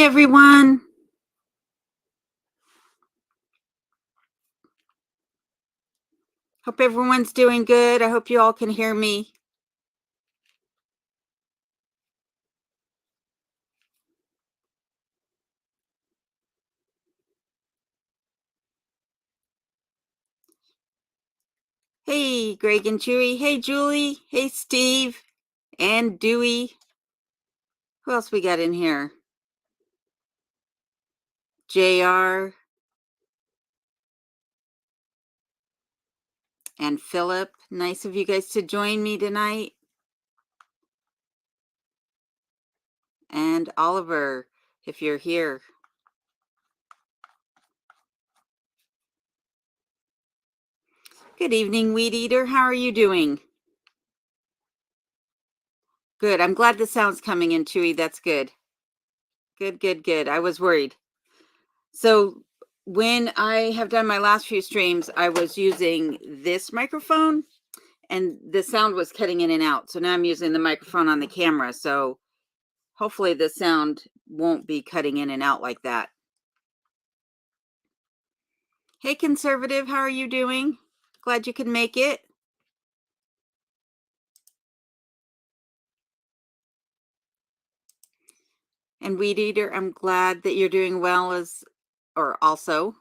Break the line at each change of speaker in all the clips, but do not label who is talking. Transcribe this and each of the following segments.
everyone. Hope everyone's doing good. I hope you all can hear me. Hey, Greg and Chewy. Hey, Julie. Hey, Steve and Dewey. Who else we got in here? JR and Philip. Nice of you guys to join me tonight. And Oliver, if you're here. Good evening, Weed Eater. How are you doing? Good. I'm glad the sound's coming in, Chewy. That's good. Good. I was worried. So when I have done my last few streams, I was using this microphone and the sound was cutting in and out. So now I'm using the microphone on the camera. So hopefully the sound won't be cutting in and out like that. Hey, Conservative, how are you doing? Glad you could make it. And Weed Eater, I'm glad that you're doing well also.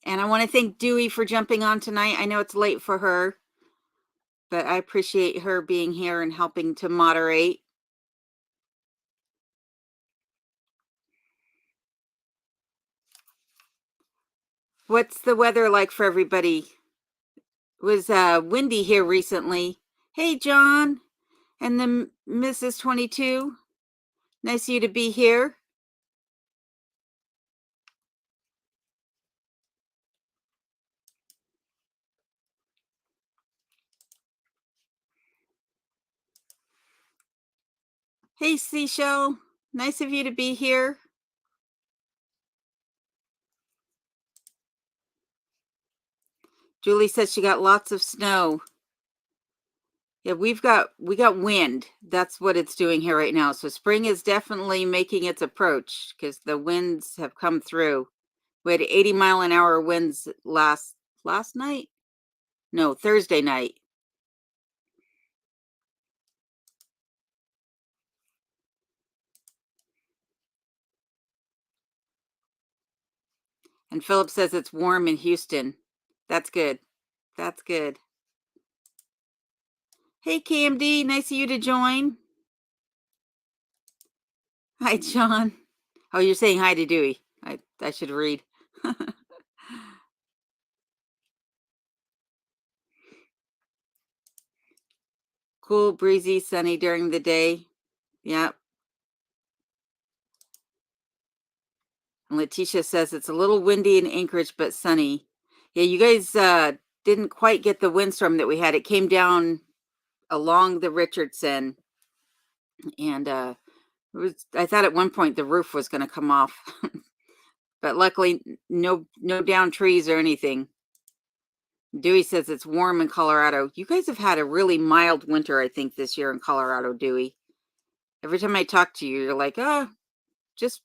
And I want to thank Dewey for jumping on tonight. I know it's late for her, but I appreciate her being here and helping to moderate. What's the weather like for everybody? It was windy here recently. Hey, John and the Mrs. 22. Nice of you to be here. Hey, Seashell. Nice of you to be here. Julie says she got lots of snow. Yeah, we got wind. That's what it's doing here right now. So spring is definitely making its approach because the winds have come through. We had 80-mile-an-hour winds last night. No, Thursday night. And Philip says it's warm in Houston. That's good. That's good. Hey, KMD. Nice of you to join. Hi, John. Oh, you're saying hi to Dewey. I should read. Cool, breezy, sunny during the day. Yep. And Letitia says it's a little windy in Anchorage, but sunny. Yeah, you guys didn't quite get the windstorm that we had. It came down along the Richardson, and I thought at one point the roof was going to come off, but luckily no down trees or anything. Dewey says it's warm in Colorado. You guys have had a really mild winter, I think, this year in Colorado, Dewey. Every time I talk to you, you're like, just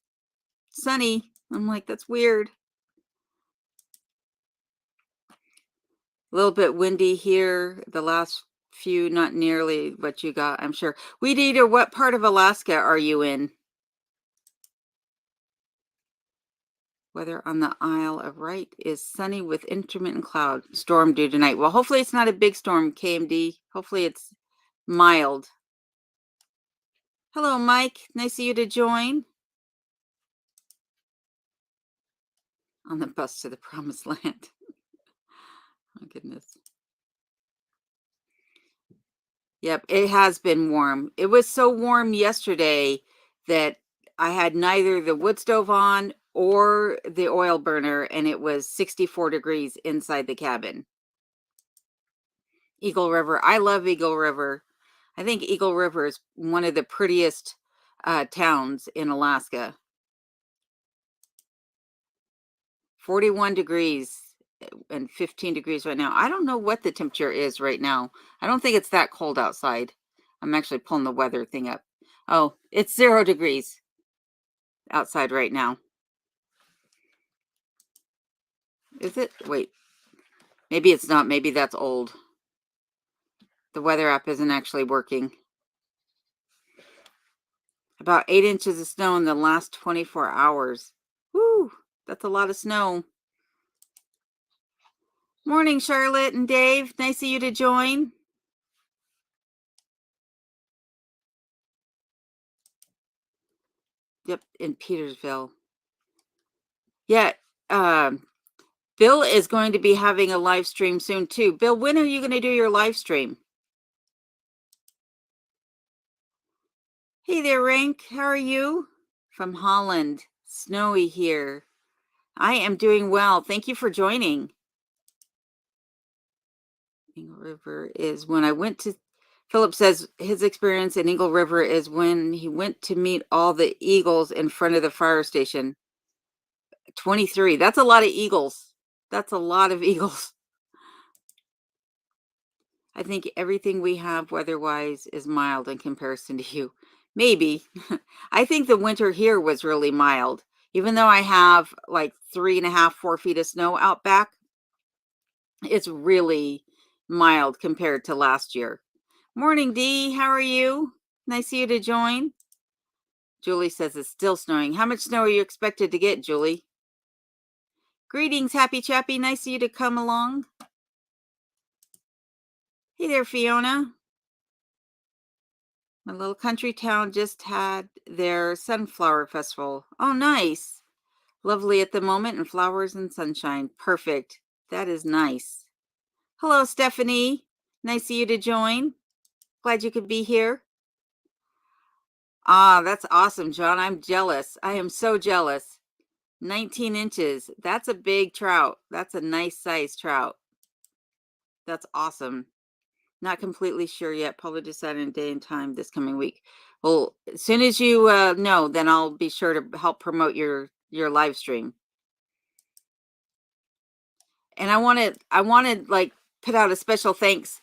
sunny. I'm like, that's weird. A little bit windy here. The last few, not nearly what you got, I'm sure. Weed Eater, what part of Alaska are you in? Weather on the Isle of Wight is sunny with intermittent cloud. Storm due tonight. Well, hopefully it's not a big storm, KMD. Hopefully it's mild. Hello, Mike. Nice of you to join. On the bus to the promised land. Oh, goodness. Yep, it has been warm. It was so warm yesterday that I had neither the wood stove on or the oil burner, and it was 64 degrees inside the cabin. Eagle River. I love Eagle River. I think Eagle River is one of the prettiest towns in Alaska. 41 degrees and 15 degrees right now. I don't know what the temperature is right now. I don't think it's that cold outside. I'm actually pulling the weather thing up. Oh, it's 0 degrees outside right now. Is it? Wait, maybe it's not. Maybe that's old. The weather app isn't actually working. About 8 inches of snow in the last 24 hours. Woo, that's a lot of snow. Morning, Charlotte and Dave. Nice of you to join. Yep, in Petersville. Yeah, Bill is going to be having a live stream soon too. Bill, when are you going to do your live stream? Hey there, Rank. How are you? From Holland. Snowy here. I am doing well. Thank you for joining. Eagle River is when I went to, Philip says his experience in Eagle River is when he went to meet all the eagles in front of the fire station. 23. That's a lot of eagles. That's a lot of eagles. I think everything we have weather-wise is mild in comparison to you. Maybe. I think the winter here was really mild. Even though I have like 3.5, 4 feet of snow out back, it's really mild compared to last year. Morning, Dee. How are you? Nice of you to join. Julie says it's still snowing. How much snow are you expected to get, Julie? Greetings, Happy Chappy. Nice of you to come along. Hey there, Fiona. My little country town just had their sunflower festival. Oh, nice. Lovely at the moment, and flowers and sunshine. Perfect. That is nice. Hello, Stephanie. Nice of you to join. Glad you could be here. Ah, that's awesome, John. I'm jealous. I am so jealous. 19 inches. That's a big trout. That's a nice size trout. That's awesome. Not completely sure yet. Probably decide on a day and time this coming week. Well, as soon as you know, then I'll be sure to help promote your live stream. And I wanted like put out a special thanks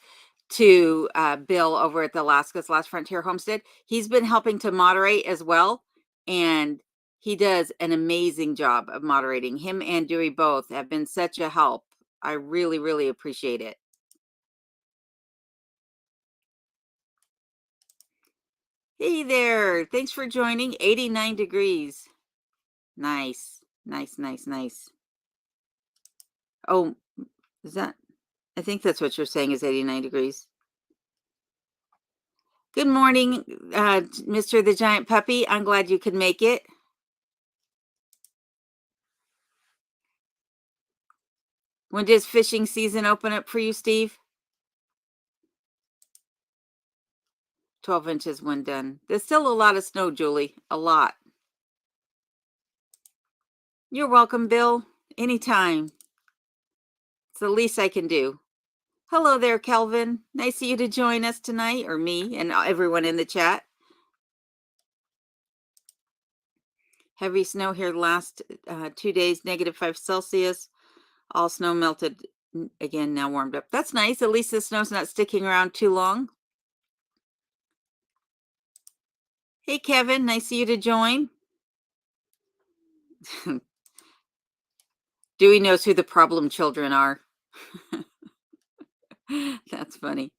to Bill over at the Alaska's Last Frontier Homestead. He's been helping to moderate as well, and he does an amazing job of moderating. Him and Dewey both have been such a help. I really, really appreciate it. Hey there. Thanks for joining. 89 degrees. Nice. Nice, nice, nice. Oh, is that? I think that's what you're saying is 89 degrees. Good morning, Mr. the Giant Puppy. I'm glad you could make it. When does fishing season open up for you, Steve? 12 inches when done. There's still a lot of snow, Julie. A lot. You're welcome, Bill. Anytime. It's the least I can do. Hello there, Kelvin. Nice of you to join us tonight, or me and everyone in the chat. Heavy snow here the last 2 days, -5 Celsius. All snow melted again, now warmed up. That's nice. At least the snow's not sticking around too long. Hey, Kevin. Nice of you to join. Dewey knows who the problem children are. That's funny.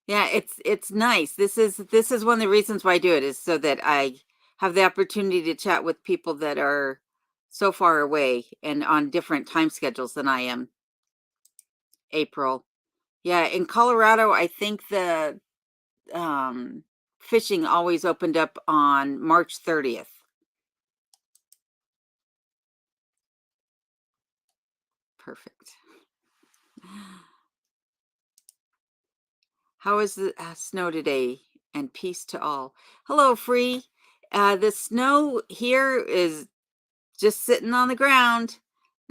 Yeah, it's nice. This is one of the reasons why I do it, is so that I have the opportunity to chat with people that are so far away and on different time schedules than I am. April. Yeah, in Colorado, I think the fishing always opened up on March 30th. Perfect. How is the snow today? And peace to all. Hello, Free. The snow here is just sitting on the ground.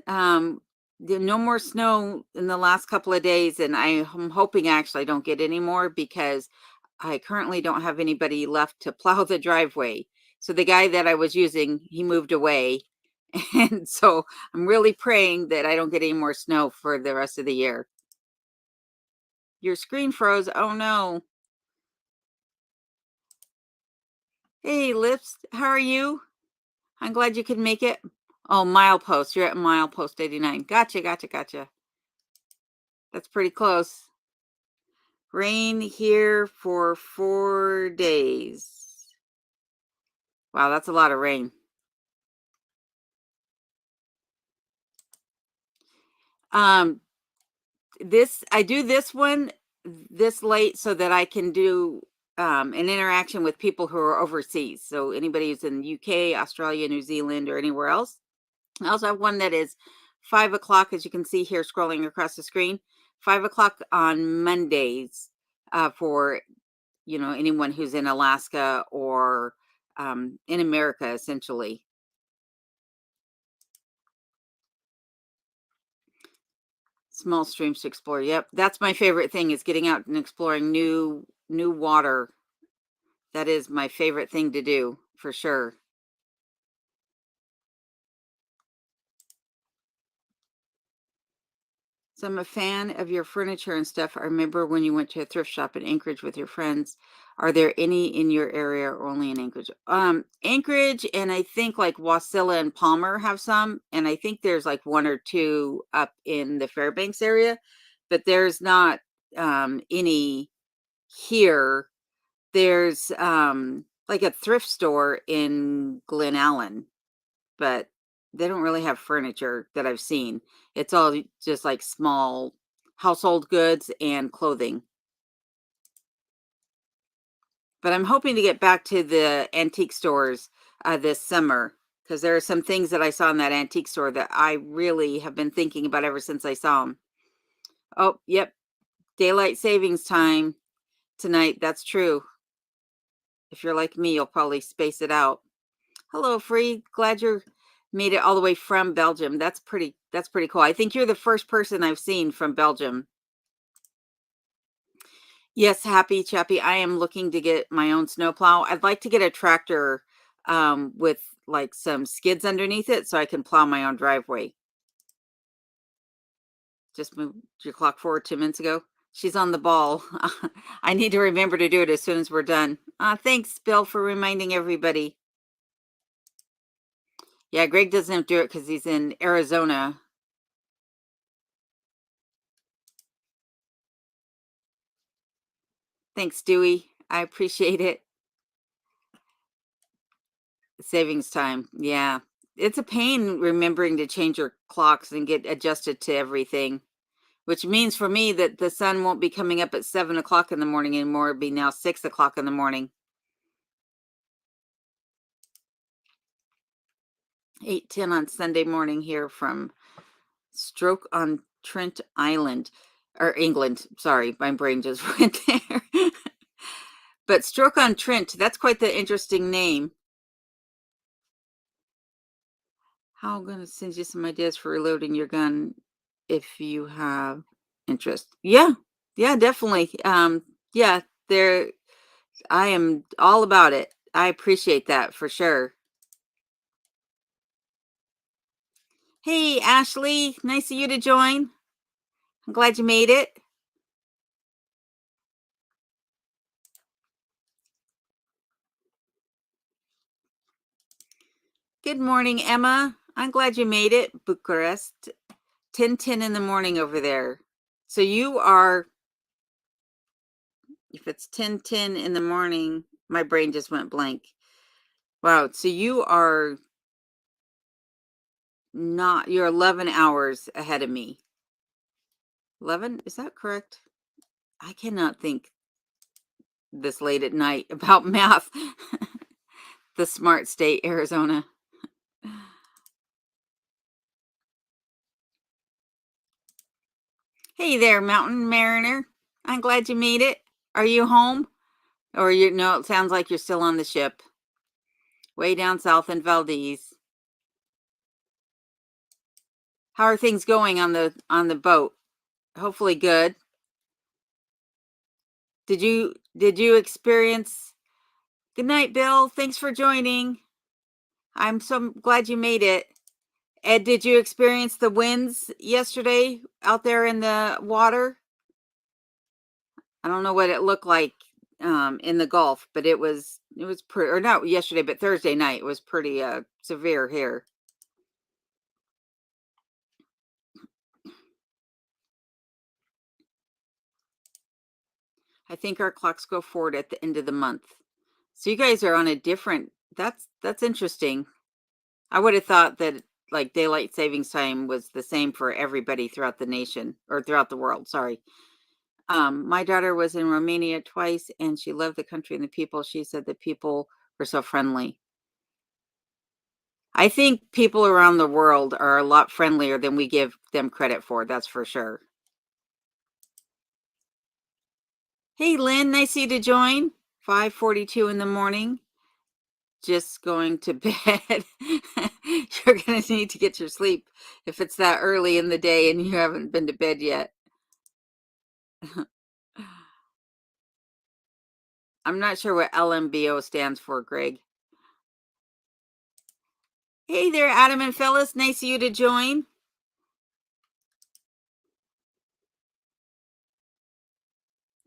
No more snow in the last couple of days, and I'm hoping actually I don't get any more, because I currently don't have anybody left to plow the driveway. So the guy that I was using, he moved away. And so I'm really praying that I don't get any more snow for the rest of the year. Your screen froze. Oh no. Hey, Lips, how are you? I'm glad you could make it. Oh, milepost. You're at milepost 89. Gotcha, gotcha, gotcha. That's pretty close. Rain here for 4 days. Wow, that's a lot of rain. I do this one this late so that I can do an interaction with people who are overseas. So anybody who's in the UK, Australia, New Zealand, or anywhere else. I also have one that is 5 o'clock, as you can see here scrolling across the screen. 5 o'clock on Mondays for anyone who's in Alaska or in America, essentially. Small streams to explore. Yep, that's my favorite thing, is getting out and exploring new water. That is my favorite thing to do, for sure. So I'm a fan of your furniture and stuff. I remember when you went to a thrift shop in Anchorage with your friends. Are there any in your area or only in Anchorage? Anchorage, and I think like Wasilla and Palmer have some, and I think there's like one or two up in the Fairbanks area, but there's not any here. There's like a thrift store in Glen Allen, but they don't really have furniture that I've seen. It's all just like small household goods and clothing. But I'm hoping to get back to the antique stores this summer, because there are some things that I saw in that antique store that I really have been thinking about ever since I saw them. Oh, yep. Daylight savings time tonight. That's true. If you're like me, you'll probably space it out. Hello, Free. Glad you're made it all the way from Belgium. That's pretty cool. I think you're the first person I've seen from Belgium. Yes, happy Chappy. I am looking to get my own snowplow. I'd like to get a tractor with like some skids underneath it so I can plow my own driveway. Just moved your clock forward 2 minutes ago. She's on the ball. I need to remember to do it as soon as we're done. Thanks, Bill, for reminding everybody. Yeah, Greg doesn't do it because he's in Arizona. Thanks, Dewey. I appreciate it. Savings time. Yeah. It's a pain remembering to change your clocks and get adjusted to everything, which means for me that the sun won't be coming up at 7 o'clock in the morning anymore. It'll be now 6 o'clock in the morning. 8:10 on Sunday morning here from Stoke-on-Trent Island, or England. Sorry, my brain just went there. But Stoke-on-Trent, that's quite the interesting name. How I'm going to send you some ideas for reloading your gun if you have interest. Yeah, yeah, definitely. Yeah, there. I am all about it. I appreciate that for sure. Hey, Ashley, nice of you to join. I'm glad you made it. Good morning, Emma. I'm glad you made it. Bucharest, 10:10 in the morning over there. So you are, if it's 10:10 in the morning, my brain just went blank. Wow. So you are not, you're 11 hours ahead of me. 11, is that correct? I cannot think this late at night about math. The smart state, Arizona. Hey there, Mountain Mariner. I'm glad you made it. Are you home? Or you no, it sounds like you're still on the ship. Way down south in Valdez. How are things going on the boat? Hopefully good. Did you experience Good night, Bill. Thanks for joining. I'm so glad you made it. Ed, did you experience the winds yesterday out there in the water? I don't know what it looked like in the Gulf, but it was pretty, or not yesterday, but Thursday night it was pretty severe here. I think our clocks go forward at the end of the month. So you guys are on a different, that's interesting. I would have thought that like daylight savings time was the same for everybody throughout the nation or throughout the world. Sorry. My daughter was in Romania twice and she loved the country and the people. She said the people were so friendly. I think people around the world are a lot friendlier than we give them credit for. That's for sure. Hey, Lynn, nice of you to join. 5:42 in the morning. Just going to bed. You're going to need to get your sleep if it's that early in the day and you haven't been to bed yet. I'm not sure what LMBO stands for, Greg. Hey there, Adam and Phyllis. Nice of you to join.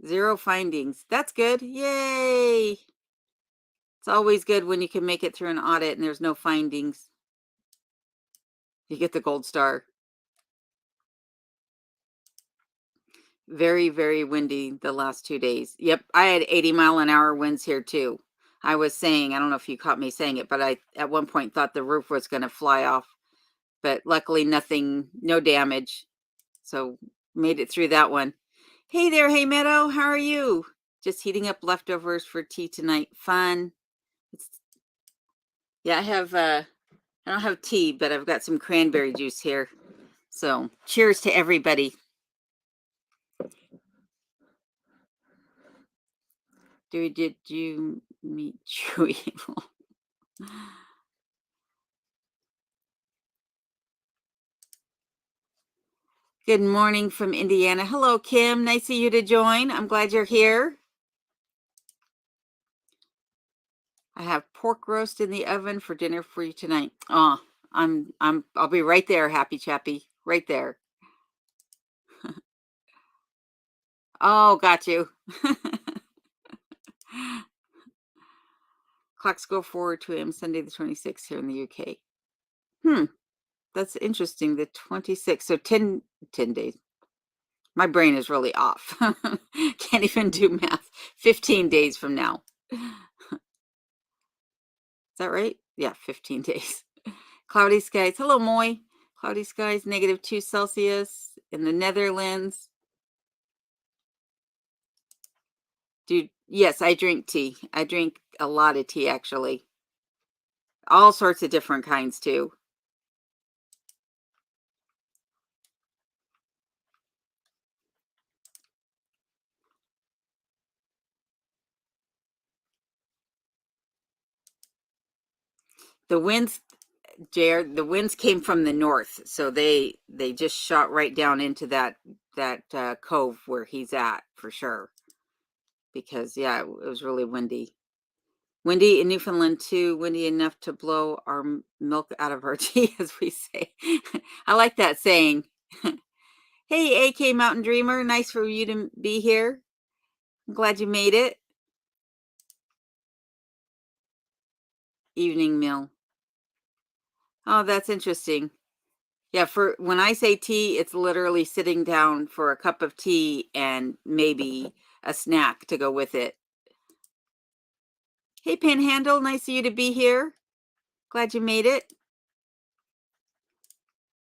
Zero findings. That's good. Yay. It's always good when you can make it through an audit and there's no findings. You get the gold star. Very, very windy the last 2 days. Yep, I had 80-mile-an-hour winds here too. I was saying, I don't know if you caught me saying it, but I at one point thought the roof was going to fly off, but luckily nothing, no damage. So made it through that one. Hey there, Hey Meadow, how are you? Just heating up leftovers for tea tonight. Fun. Yeah, I don't have tea, but I've got some cranberry juice here. So cheers to everybody. Did you meet Chewy? Good morning from Indiana. Hello, Kim. Nice of you to join. I'm glad you're here. I have pork roast in the oven for dinner for you tonight. Oh, I'll be right there, Happy Chappy. Right there. Oh, got you. Clocks go forward to him Sunday the 26th here in the UK. That's interesting. The 26th. So 10 days. My brain is really off. Can't even do math. 15 days from now. Is that right? Yeah, 15 days. Cloudy skies. Hello, Moy. Cloudy skies, -2 Celsius in the Netherlands. Dude, yes, I drink tea. I drink a lot of tea, actually. All sorts of different kinds, too. The winds, Jared, the winds came from the north, so they just shot right down into that cove where he's at for sure. Because yeah, it was really windy. Windy in Newfoundland too. Windy enough to blow our milk out of our tea, as we say. I like that saying. Hey, AK Mountain Dreamer, nice for you to be here. I'm glad you made it. Evening meal. Oh, that's interesting. Yeah, for when I say tea, it's literally sitting down for a cup of tea and maybe a snack to go with it. Hey, Panhandle, nice of you to be here. Glad you made it.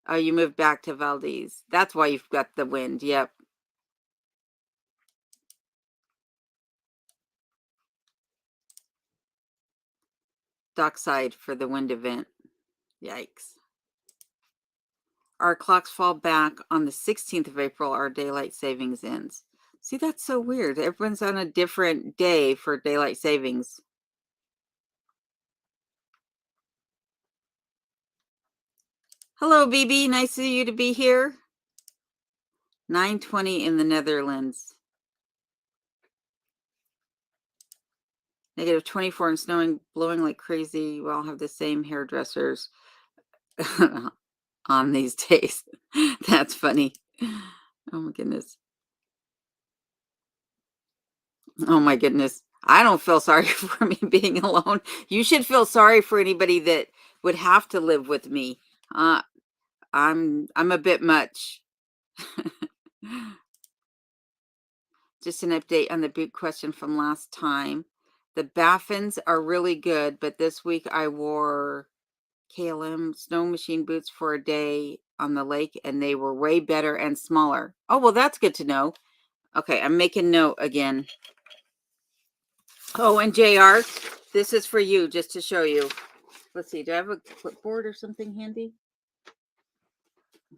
Oh, you moved back to Valdez. That's why you've got the wind. Yep. Dockside for the wind event. Yikes. Our clocks fall back on the 16th of April. Our daylight savings ends. See, that's so weird. Everyone's on a different day for daylight savings. Hello, BB. Nice of you to be here. 9:20 in the Netherlands. -24 and snowing, blowing like crazy. We all have the same hairdressers on these days. That's funny. Oh my goodness. Oh my goodness. I don't feel sorry for me being alone. You should feel sorry for anybody that would have to live with me. Uh, I'm a bit much. Just an update on the boot question from last time. The Baffins are really good, but this week I wore KLM snow machine boots for a day on the lake, and they were way better and smaller. Oh, well, that's good to know. Okay, I'm making note again. Oh, and JR, this is for you, just to show you. Let's see, do I have a clipboard or something handy?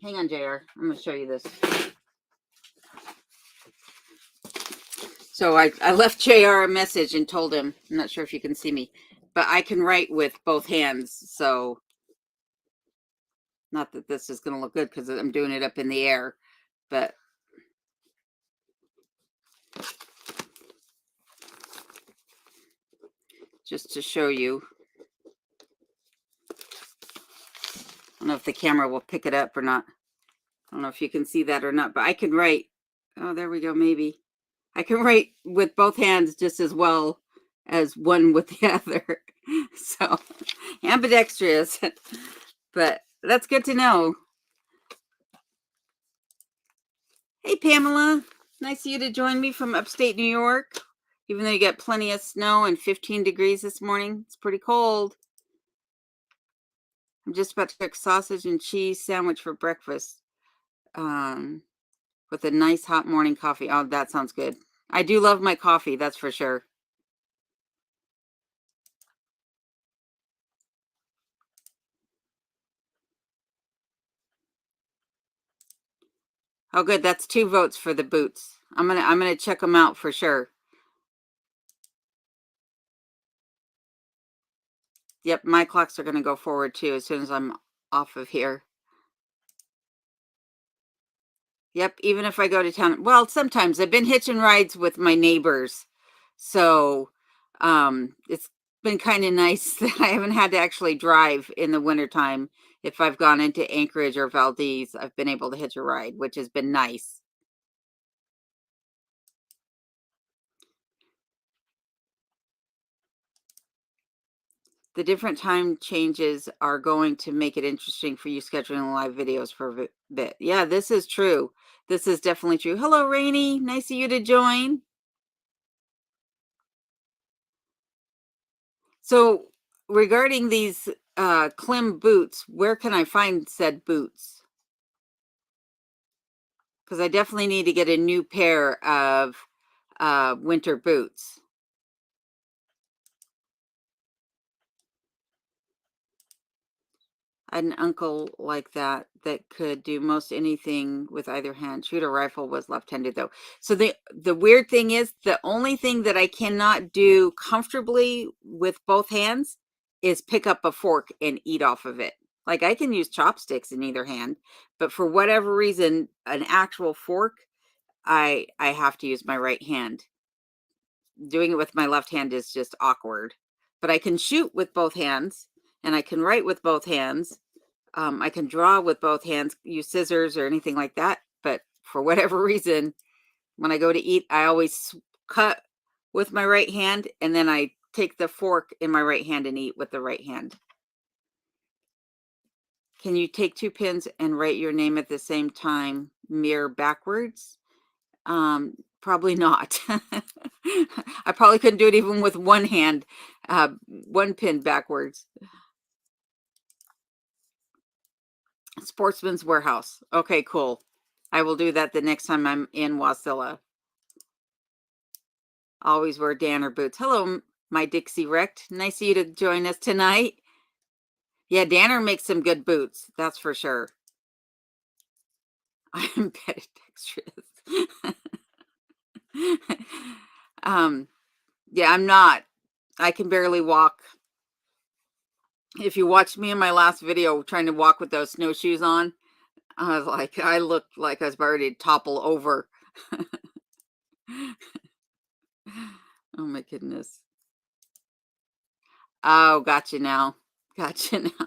Hang on, JR. I'm going to show you this. So I left JR a message and told him, I'm not sure if you can see me, but I can write with both hands. So not that this is going to look good because I'm doing it up in the air, but just to show you. I don't know if the camera will pick it up or not. I don't know if you can see that or not, but I can write. Oh, there we go. Maybe I can write with both hands just as well as one with the other. So ambidextrous, but that's good to know. Hey, Pamela. Nice of you to join me from upstate New York. Even though you got plenty of snow and 15 degrees this morning, it's pretty cold. I'm just about to cook sausage and cheese sandwich for breakfast with a nice hot morning coffee. Oh, that sounds good. I do love my coffee, that's for sure. Oh, good. That's 2 votes for the boots. I'm gonna check them out for sure. Yep, my clocks are gonna go forward too as soon as I'm off of here. Yep, even if I go to town. Well, sometimes I've been hitching rides with my neighbors. So it's been kind of nice that I haven't had to actually drive in the wintertime. If I've gone into Anchorage or Valdez, I've been able to hitch a ride, which has been nice. The different time changes are going to make it interesting for you scheduling live videos for a bit. Yeah, this is true. This is definitely true. Hello, Rainy. Nice of you to join. So regarding these Klim boots, where can I find said boots? Because I definitely need to get a new pair of winter boots. I had an uncle like that could do most anything with either hand. Shoot a rifle, was left-handed though. So the weird thing is, the only thing that I cannot do comfortably with both hands is pick up a fork and eat off of it. Like I can use chopsticks in either hand, but for whatever reason, an actual fork, I have to use my right hand. Doing it with my left hand is just awkward. But I can shoot with both hands, and I can write with both hands. I can draw with both hands, use scissors or anything like that. But for whatever reason, when I go to eat, I always cut with my right hand, and then I take the fork in my right hand and eat with the right hand. Can you take 2 pins and write your name at the same time, mirror backwards? Probably not. I probably couldn't do it even with one hand, 1 pin backwards. Sportsman's Warehouse. Okay, cool. I will do that the next time I'm in Wasilla. Always wear Danner boots. Hello, my Dixie Wrecked. Nice of you to join us tonight. Yeah, Danner makes some good boots. That's for sure. I am ambidextrous. Yeah, I'm not. I can barely walk. If you watched me in my last video trying to walk with those snowshoes on, I looked like I was ready to topple over. Oh my goodness. Oh, gotcha now. Gotcha now.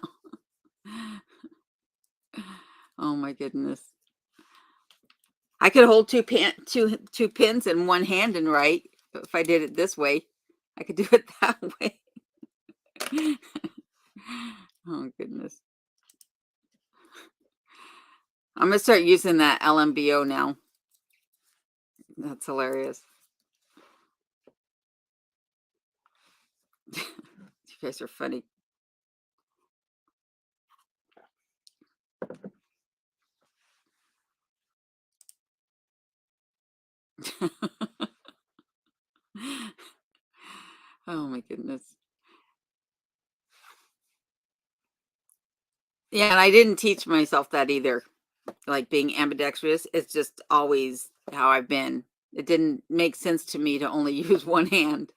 Oh my goodness. I could hold two pins in one hand and write. If I did it this way, I could do it that way. Oh, goodness. I'm gonna start using that LMBO now. That's hilarious. You guys are funny. Oh my goodness. Yeah, and I didn't teach myself that either. Like being ambidextrous, it's just always how I've been. It didn't make sense to me to only use one hand.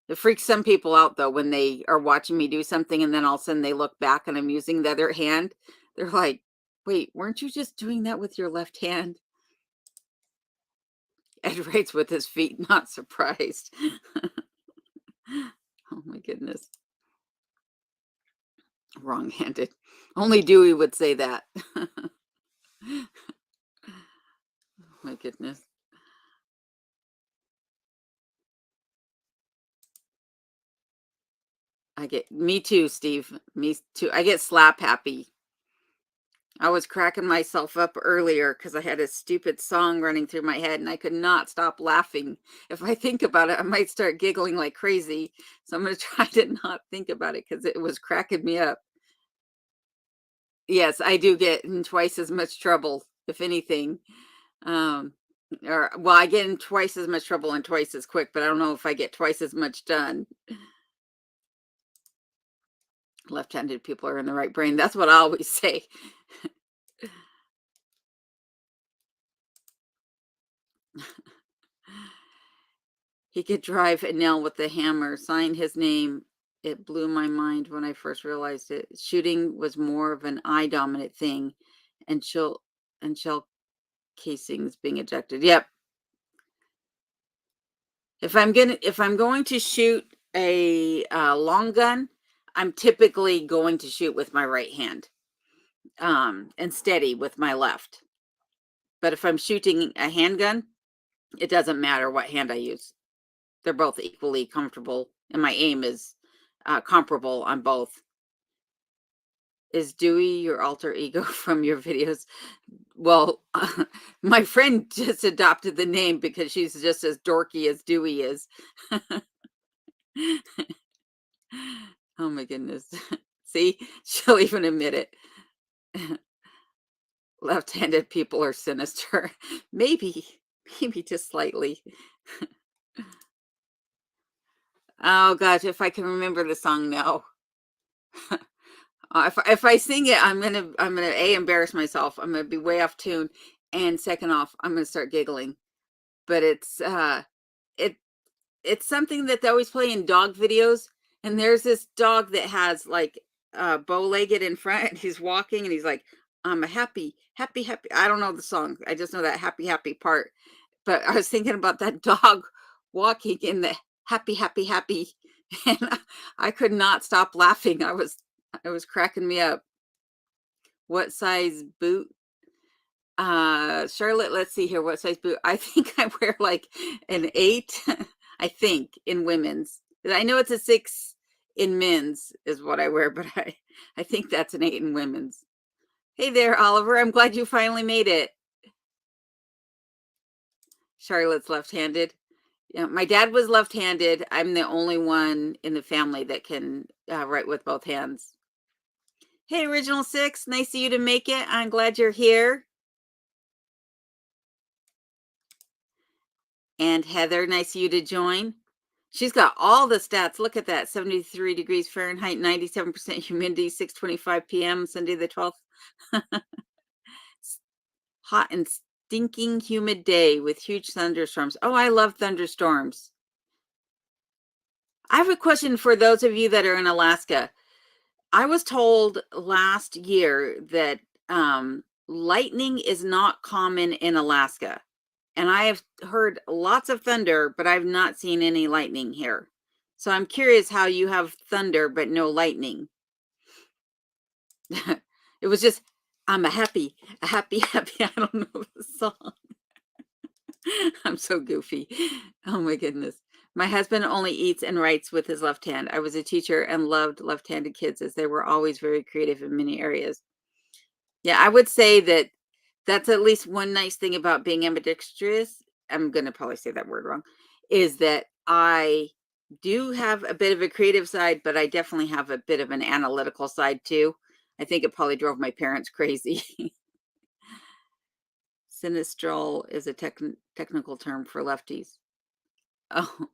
It freaks some people out though when they are watching me do something and then all of a sudden they look back and I'm using the other hand. They're like, wait, weren't you just doing that with your left hand? Ed writes with his feet, not surprised. Oh my goodness. Wrong-handed. Only Dewey would say that. Oh my goodness. Me too, Steve. Me too. I get slap happy. I was cracking myself up earlier because I had a stupid song running through my head and I could not stop laughing. If I think about it, I might start giggling like crazy. So I'm going to try to not think about it because it was cracking me up. Yes, I do get in twice as much trouble, if anything. Um, well, I get in twice as much trouble and twice as quick, but I don't know if I get twice as much done. Left-handed people are in the right brain. That's what I always say. He could drive a nail with a hammer, sign his name. It blew my mind when I first realized it. Shooting was more of an eye dominant thing, and shell casings being ejected. Yep. If I'm going to shoot a long gun, I'm typically going to shoot with my right hand, and steady with my left. But if I'm shooting a handgun, it doesn't matter what hand I use. They're both equally comfortable, and my aim is comparable on both. Is Dewey your alter ego from your videos? Well, my friend just adopted the name because she's just as dorky as Dewey is. Oh my goodness. See, she'll even admit it. Left-handed people are sinister. Maybe, maybe just slightly. Oh gosh, if I can remember the song now. If I sing it, I'm gonna A, embarrass myself. I'm gonna be way off tune, and second off, I'm gonna start giggling. But it it's something that they always play in dog videos, and there's this dog that has like bow-legged in front, and he's walking, and he's like, "I'm a happy, happy, happy." I don't know the song. I just know that happy, happy part. But I was thinking about that dog walking in the happy, happy, happy, and I could not stop laughing. It was cracking me up. What size boot? Charlotte, let's see here. What size boot? I think I wear like an 8, I think, in women's. I know it's a 6 in men's is what I wear, but I think that's an 8 in women's. Hey there, Oliver. I'm glad you finally made it. Charlotte's left-handed. Yeah, my dad was left-handed. I'm the only one in the family that can write with both hands. Hey, Original Six, nice of you to make it. I'm glad you're here. And Heather, nice of you to join. She's got all the stats. Look at that. 73 degrees Fahrenheit, 97% humidity, 6:25 p.m., Sunday the 12th. Hot and stinking humid day with huge thunderstorms. Oh, I love thunderstorms. I have a question for those of you that are in Alaska. I was told last year that lightning is not common in Alaska. And I have heard lots of thunder, but I've not seen any lightning here. So I'm curious how you have thunder but no lightning. It was just I'm happy. I don't know the song. I'm so goofy. Oh my goodness. My husband only eats and writes with his left hand. I was a teacher and loved left-handed kids as they were always very creative in many areas. Yeah, I would say that that's at least one nice thing about being ambidextrous. I'm going to probably say that word wrong, is that I do have a bit of a creative side, but I definitely have a bit of an analytical side too. I think it probably drove my parents crazy. Sinistral is a technical term for lefties. Oh,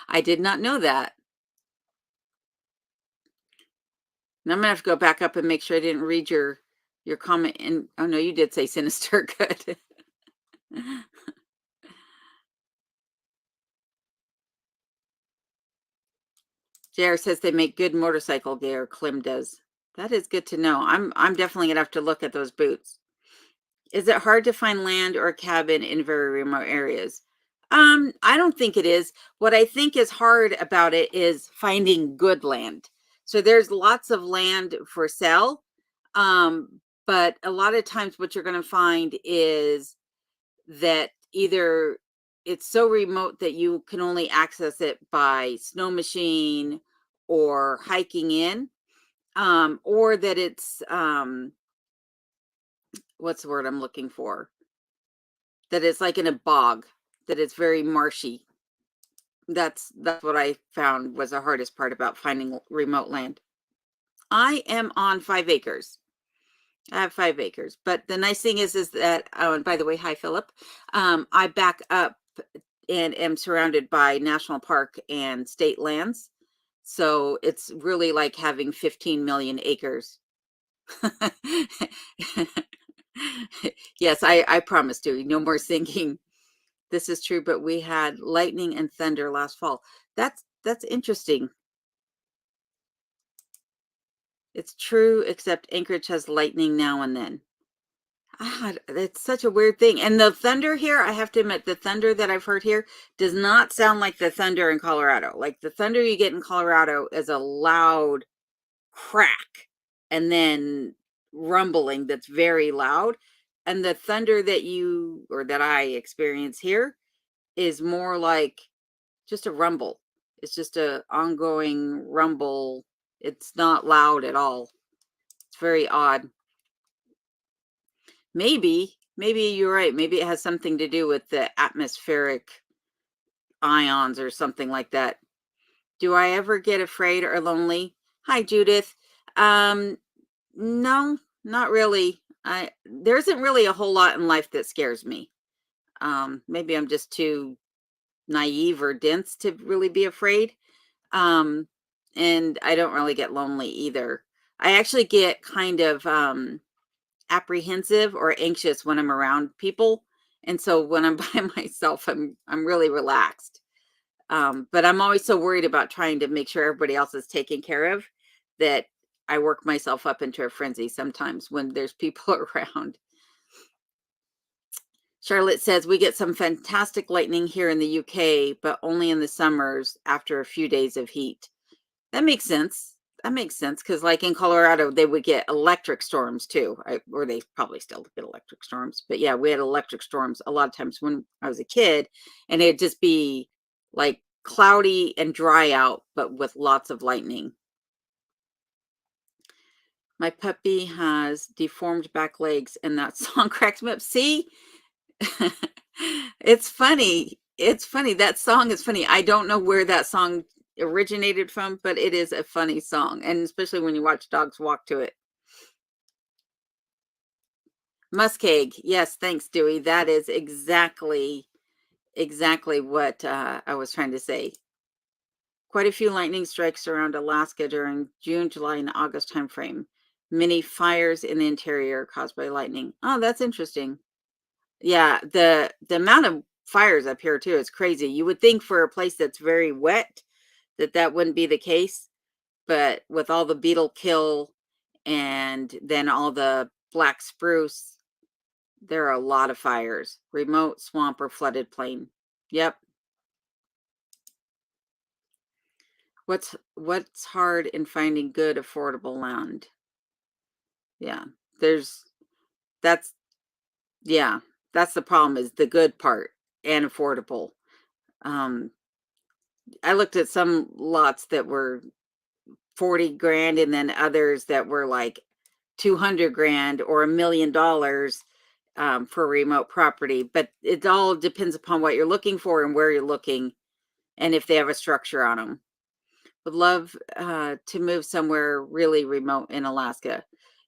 I did not know that. Now I'm gonna have to go back up and make sure I didn't read your comment. And oh no, you did say sinister. Good. JR says they make good motorcycle gear. Klim does. That is good to know. I'm definitely gonna have to look at those boots. Is it hard to find land or a cabin in very remote areas? I don't think it is. What I think is hard about it is finding good land. So there's lots of land for sale. But a lot of times what you're going to find is that either it's so remote that you can only access it by snow machine or hiking in, or that it's what's the word I'm looking for? That it's like in a bog, that it's very marshy. That's what I found was the hardest part about finding remote land. I am on 5 acres. I have 5 acres, but the nice thing is that, oh, and by the way, hi Philip. I back up and am surrounded by national park and state lands, so it's really like having 15 million acres. Yes, I promised you no more singing. This is true, but we had lightning and thunder last fall. That's interesting. It's true, except Anchorage has lightning now and then. Ah, it's such a weird thing. And the thunder here, I have to admit, the thunder that I've heard here does not sound like the thunder in Colorado. Like the thunder you get in Colorado is a loud crack and then rumbling that's very loud. And the thunder that you or that I experience here is more like just a rumble. It's just a ongoing rumble. It's not loud at all. It's very odd. Maybe you're right. Maybe it has something to do with the atmospheric ions or something like that. Do I ever get afraid or lonely? Hi, Judith. Um, no, not really. There isn't really a whole lot in life that scares me. Maybe I'm just too naive or dense to really be afraid. Um, and I don't really get lonely either. I actually get kind of apprehensive or anxious when I'm around people. And so when I'm by myself, I'm really relaxed. But I'm always so worried about trying to make sure everybody else is taken care of that I work myself up into a frenzy sometimes when there's people around. Charlotte says we get some fantastic lightning here in the UK, but only in the summers after a few days of heat. That makes sense. That makes sense because, like in Colorado, they would get electric storms too, or they probably still get electric storms. But yeah, we had electric storms a lot of times when I was a kid, and it'd just be like cloudy and dry out, but with lots of lightning. My puppy has deformed back legs, and that song cracks me up. See, it's funny. It's funny. That song is funny. I don't know where that song originated from, but it is a funny song, and especially when you watch dogs walk to it. Muskeg. Yes, thanks, Dewey. That is exactly what I was trying to say. Quite a few lightning strikes around Alaska during June, July, and August timeframe. Many fires in the interior caused by lightning. Oh, that's interesting. Yeah, the amount of fires up here too is crazy. You would think for a place that's very wet that that wouldn't be the case, but with all the beetle kill and then all the black spruce, there are a lot of fires. Remote swamp or flooded plain. Yep. What's hard in finding good affordable land? Yeah. There's That's yeah, that's the problem is the good part and affordable. Um, I looked at some lots that were 40 grand and then others that were like 200 grand or $1 million for a remote property. But it all depends upon what you're looking for and where you're looking and if they have a structure on them. Would love to move somewhere really remote in Alaska.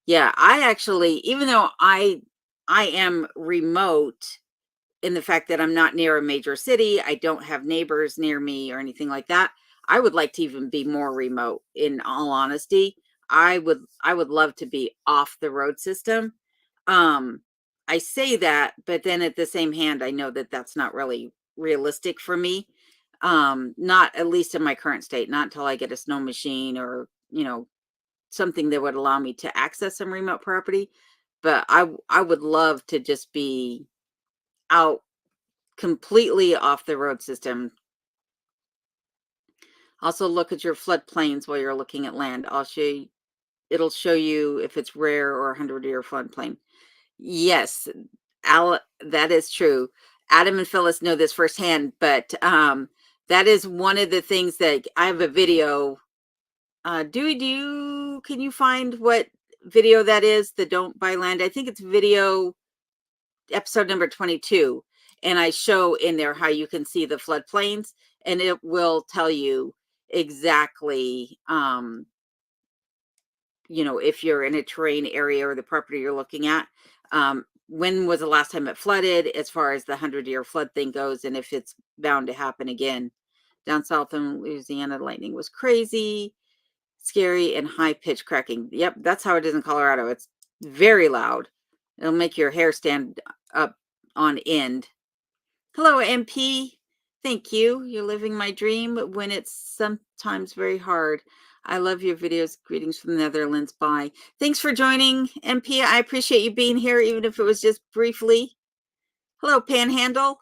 Yeah, I actually, even though I am remote, in the fact that I'm not near a major city, I don't have neighbors near me or anything like that. I would like to even be more remote, in all honesty. I would love to be off the road system. Um I say that, but then at the same hand I know that that's not really realistic for me. Not at least in my current state, not until I get a snow machine or, something that would allow me to access some remote property. But I would love to just be out completely off the road system. Also look at your floodplains while you're looking at land. It'll show you if it's rare or 100-year floodplain. Yes, that is true. Adam and Phyllis know this firsthand, but that is one of the things that I have a video. Can you find what video that is? The Don't Buy Land. I think it's video episode number 22, and I show in there how you can see the floodplains, and it will tell you exactly, if you're in a terrain area or the property you're looking at, when was the last time it flooded, as far as the 100-year flood thing goes, and if it's bound to happen again. Down south in Louisiana, the lightning was crazy, scary, and high pitch cracking. Yep, that's how it is in Colorado. It's very loud. It'll make your hair stand up on end. Hello, MP. Thank you. You're living my dream when it's sometimes very hard. I love your videos. Greetings from the Netherlands. Bye. Thanks for joining, MP. I appreciate you being here, even if it was just briefly. Hello, Panhandle.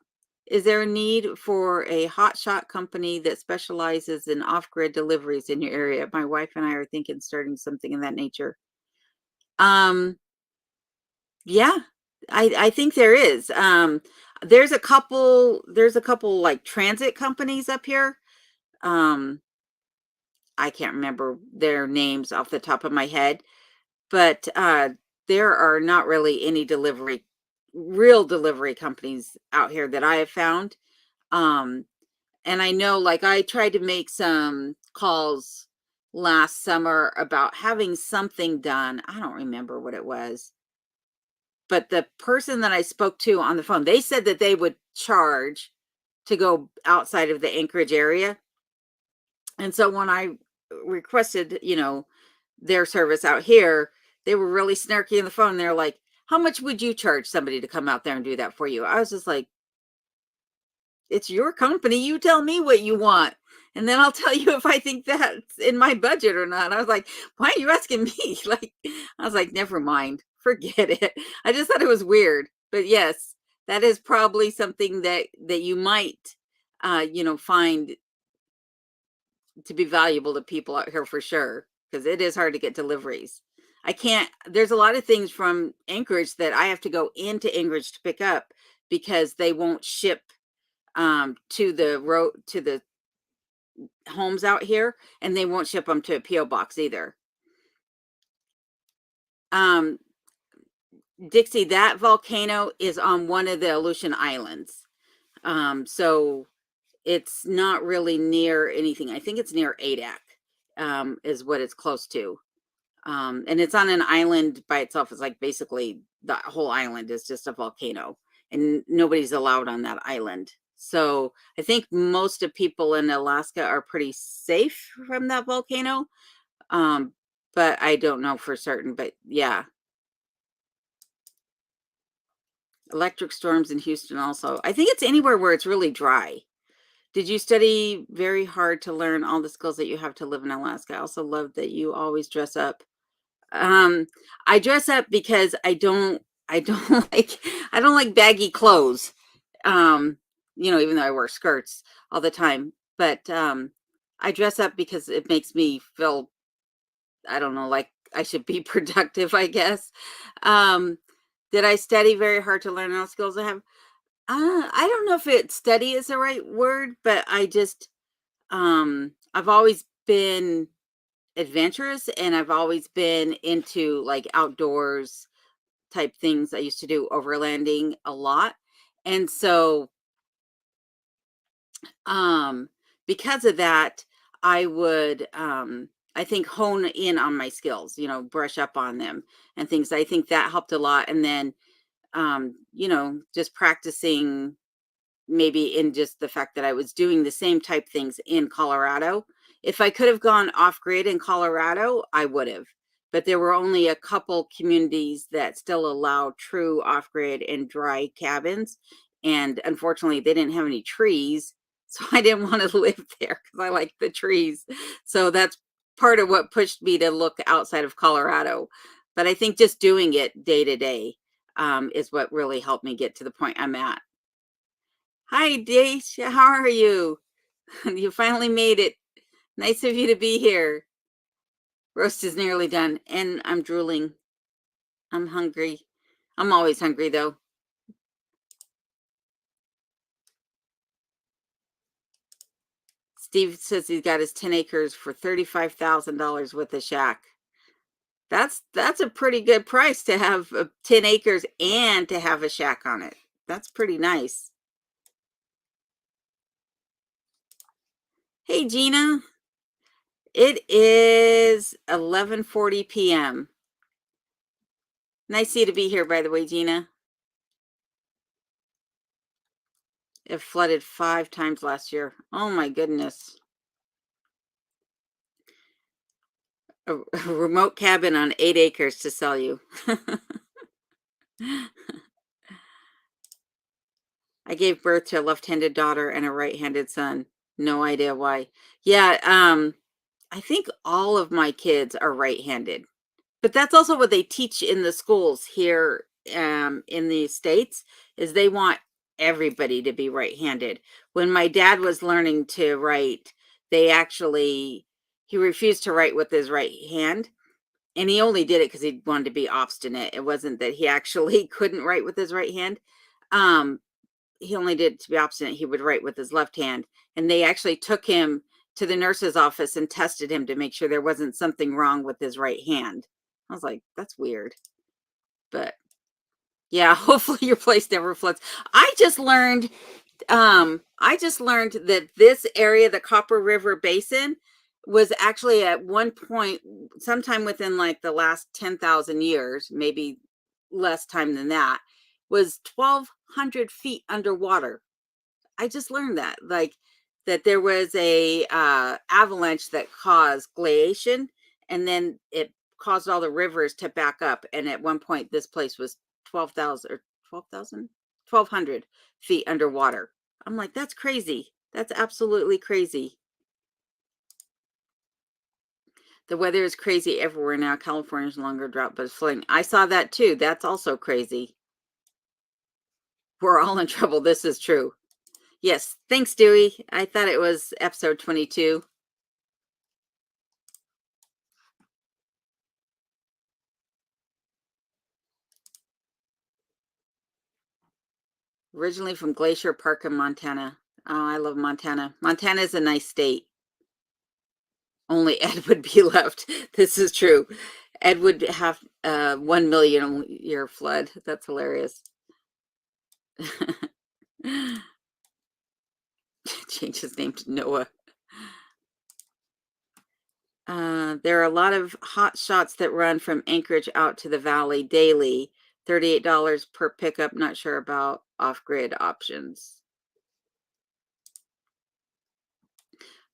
Is there a need for a hotshot company that specializes in off-grid deliveries in your area? My wife and I are thinking starting something in that nature. Yeah, I think there is. There's a couple like transit companies up here. Um, I can't remember their names off the top of my head, but there are not really any real delivery companies out here that I have found. Um, and I know, like, I tried to make some calls last summer about having something done. I don't remember what it was, but the person that I spoke to on the phone, they said that they would charge to go outside of the Anchorage area. And so when I requested, their service out here, they were really snarky on the phone. They're like, "How much would you charge somebody to come out there and do that for you?" I was just like, "It's your company. You tell me what you want. And then I'll tell you if I think that's in my budget or not." I was like, "Why are you asking me?" Like, I was like, "Never mind. Forget it." I just thought it was weird. But yes, that is probably something that you might find to be valuable to people out here for sure, because it is hard to get deliveries. I can't There's a lot of things from Anchorage that I have to go into Anchorage to pick up because they won't ship to the homes out here, and they won't ship them to a PO box either. Um, Dixie, that volcano is on one of the Aleutian Islands. So it's not really near anything. I think it's near Adak, is what it's close to. And it's on an island by itself. It's like basically the whole island is just a volcano, and nobody's allowed on that island. So I think most of people in Alaska are pretty safe from that volcano. Um, but I don't know for certain. But yeah, electric storms in Houston also. I think it's anywhere where it's really dry. Did you study very hard to learn all the skills that you have to live in Alaska? I also love that you always dress up. Um, I dress up because I don't I don't like baggy clothes. Even though I wear skirts all the time, but I dress up because it makes me feel, I don't know, like I should be productive, I guess. Um, Did I study very hard to learn all skills I have? I don't know if it study is the right word, but I've always been adventurous and I've always been into like outdoors type things. I used to do overlanding a lot. And so um because of that, I would I think hone in on my skills, brush up on them and things. I think that helped a lot. And then just practicing maybe in just the fact that I was doing the same type things in Colorado. If I could have gone off grid in Colorado, I would have. But there were only a couple communities that still allow true off grid and dry cabins. And unfortunately, they didn't have any trees. So I didn't want to live there because I like the trees. So that's part of what pushed me to look outside of Colorado. But I think just doing it day to day is what really helped me get to the point I'm at. Hi, Daisha. How are you? You finally made it. Nice of you to be here. Roast is nearly done, and I'm drooling. I'm hungry. I'm always hungry, though. Steve says he got his 10 acres for $35,000 with a shack. That's a pretty good price to have 10 acres and to have a shack on it. That's pretty nice. Hey, Gina. It is 11:40 p.m. Nice of you to be here, by the way, Gina. It flooded 5 times last year. Oh my goodness. A remote cabin on 8 acres to sell you. I gave birth to a left-handed daughter and a right-handed son. No idea why. Yeah, I think all of my kids are right-handed. But that's also what they teach in the schools here in the States is they want everybody to be right-handed. When my dad was learning to write, they actually he refused to write with his right hand, and he only did it because he wanted to be obstinate. It wasn't that he actually couldn't write with his right hand. Um, he only did it to be obstinate. He would write with his left hand, and they actually took him to the nurse's office and tested him to make sure there wasn't something wrong with his right hand. I was like, that's weird. But yeah, hopefully your place never floods. I just learned that this area, the Copper River Basin, was actually at one point, sometime within like the last 10,000 years, maybe less time than that, was 1,200 feet underwater. I just learned that, like, that there was a avalanche that caused glaciation, and then it caused all the rivers to back up. And at one point, this place was 12,000 or 12,000, 1,200 feet underwater. I'm like, that's crazy. That's absolutely crazy. The weather is crazy everywhere now. California's longer drought, but it's flooding. I saw that too. That's also crazy. We're all in trouble. This is true. Yes. Thanks, Dewey. I thought it was episode 22. Originally from Glacier Park in Montana. Oh, I love Montana. Montana is a nice state. Only Ed would be left. This is true. Ed would have 1 million year flood. That's hilarious. Change his name to Noah. There are a lot of hot shots that run from Anchorage out to the valley daily. $38 per pickup. Not sure about off-grid options.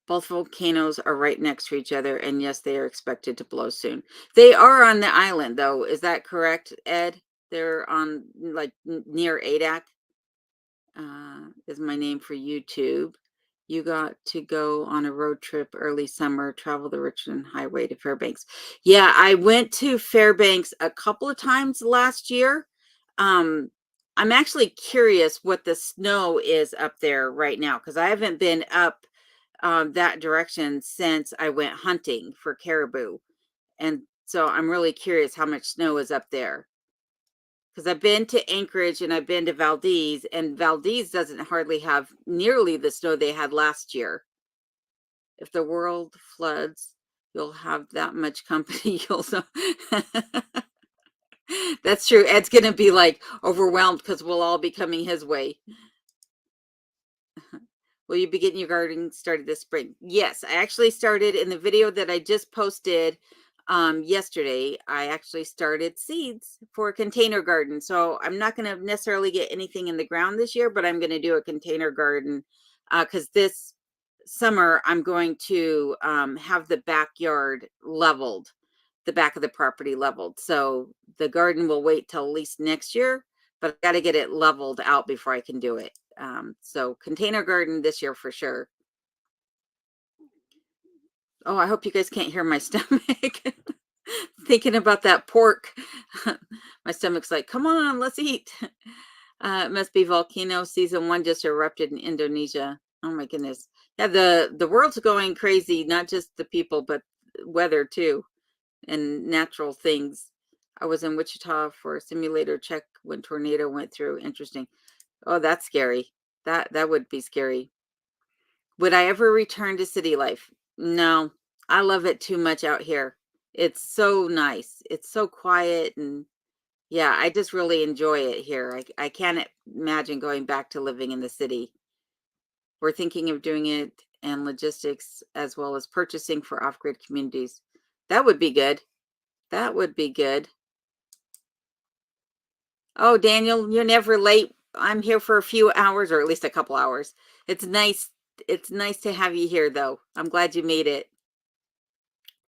Both volcanoes are right next to each other, and yes, they are expected to blow soon. They are on the island, though. Is that correct, Ed? They're on like near Adak. Is my name for YouTube. You got to go on a road trip early summer, travel the Richmond Highway to Fairbanks. Yeah, I went to Fairbanks a couple of times last year. Um, I'm actually curious what the snow is up there right now because I haven't been up that direction since I went hunting for caribou. And so I'm really curious how much snow is up there. because I've been to Anchorage and I've been to Valdez, and Valdez doesn't hardly have nearly the snow they had last year. If the world floods, you'll have that much company. You'll know. That's true. Ed's going to be like overwhelmed because we'll all be coming his way. Will you be getting your gardening started this spring? Yes, I actually started in the video that I just posted yesterday. I actually started seeds for a container garden. So I'm not going to necessarily get anything in the ground this year, but I'm going to do a container garden because this summer I'm going to have the backyard leveled, the back of the property leveled. So the garden will wait till at least next year, but I got to get it leveled out before I can do it. So container garden this year for sure. Oh, I hope you guys can't hear my stomach. Thinking about that pork. My stomach's like, come on, let's eat. It must be volcano season 1 just erupted in Indonesia. Oh my goodness. Yeah, the world's going crazy, not just the people, but weather too, and natural things. I was in Wichita for a simulator check when tornado went through. Interesting. Oh, that's scary. That would be scary. Would I ever return to city life? No, I love it too much out here. It's so nice. It's so quiet, and yeah, I just really enjoy it here. I can't imagine going back to living in the city. We're thinking of doing it and logistics as well as purchasing for off-grid communities. That would be good. That would be good. Oh, Daniel, you're never late. I'm here for a few hours, or at least a couple hours. It's nice. It's nice to have you here, though. I'm glad you made it.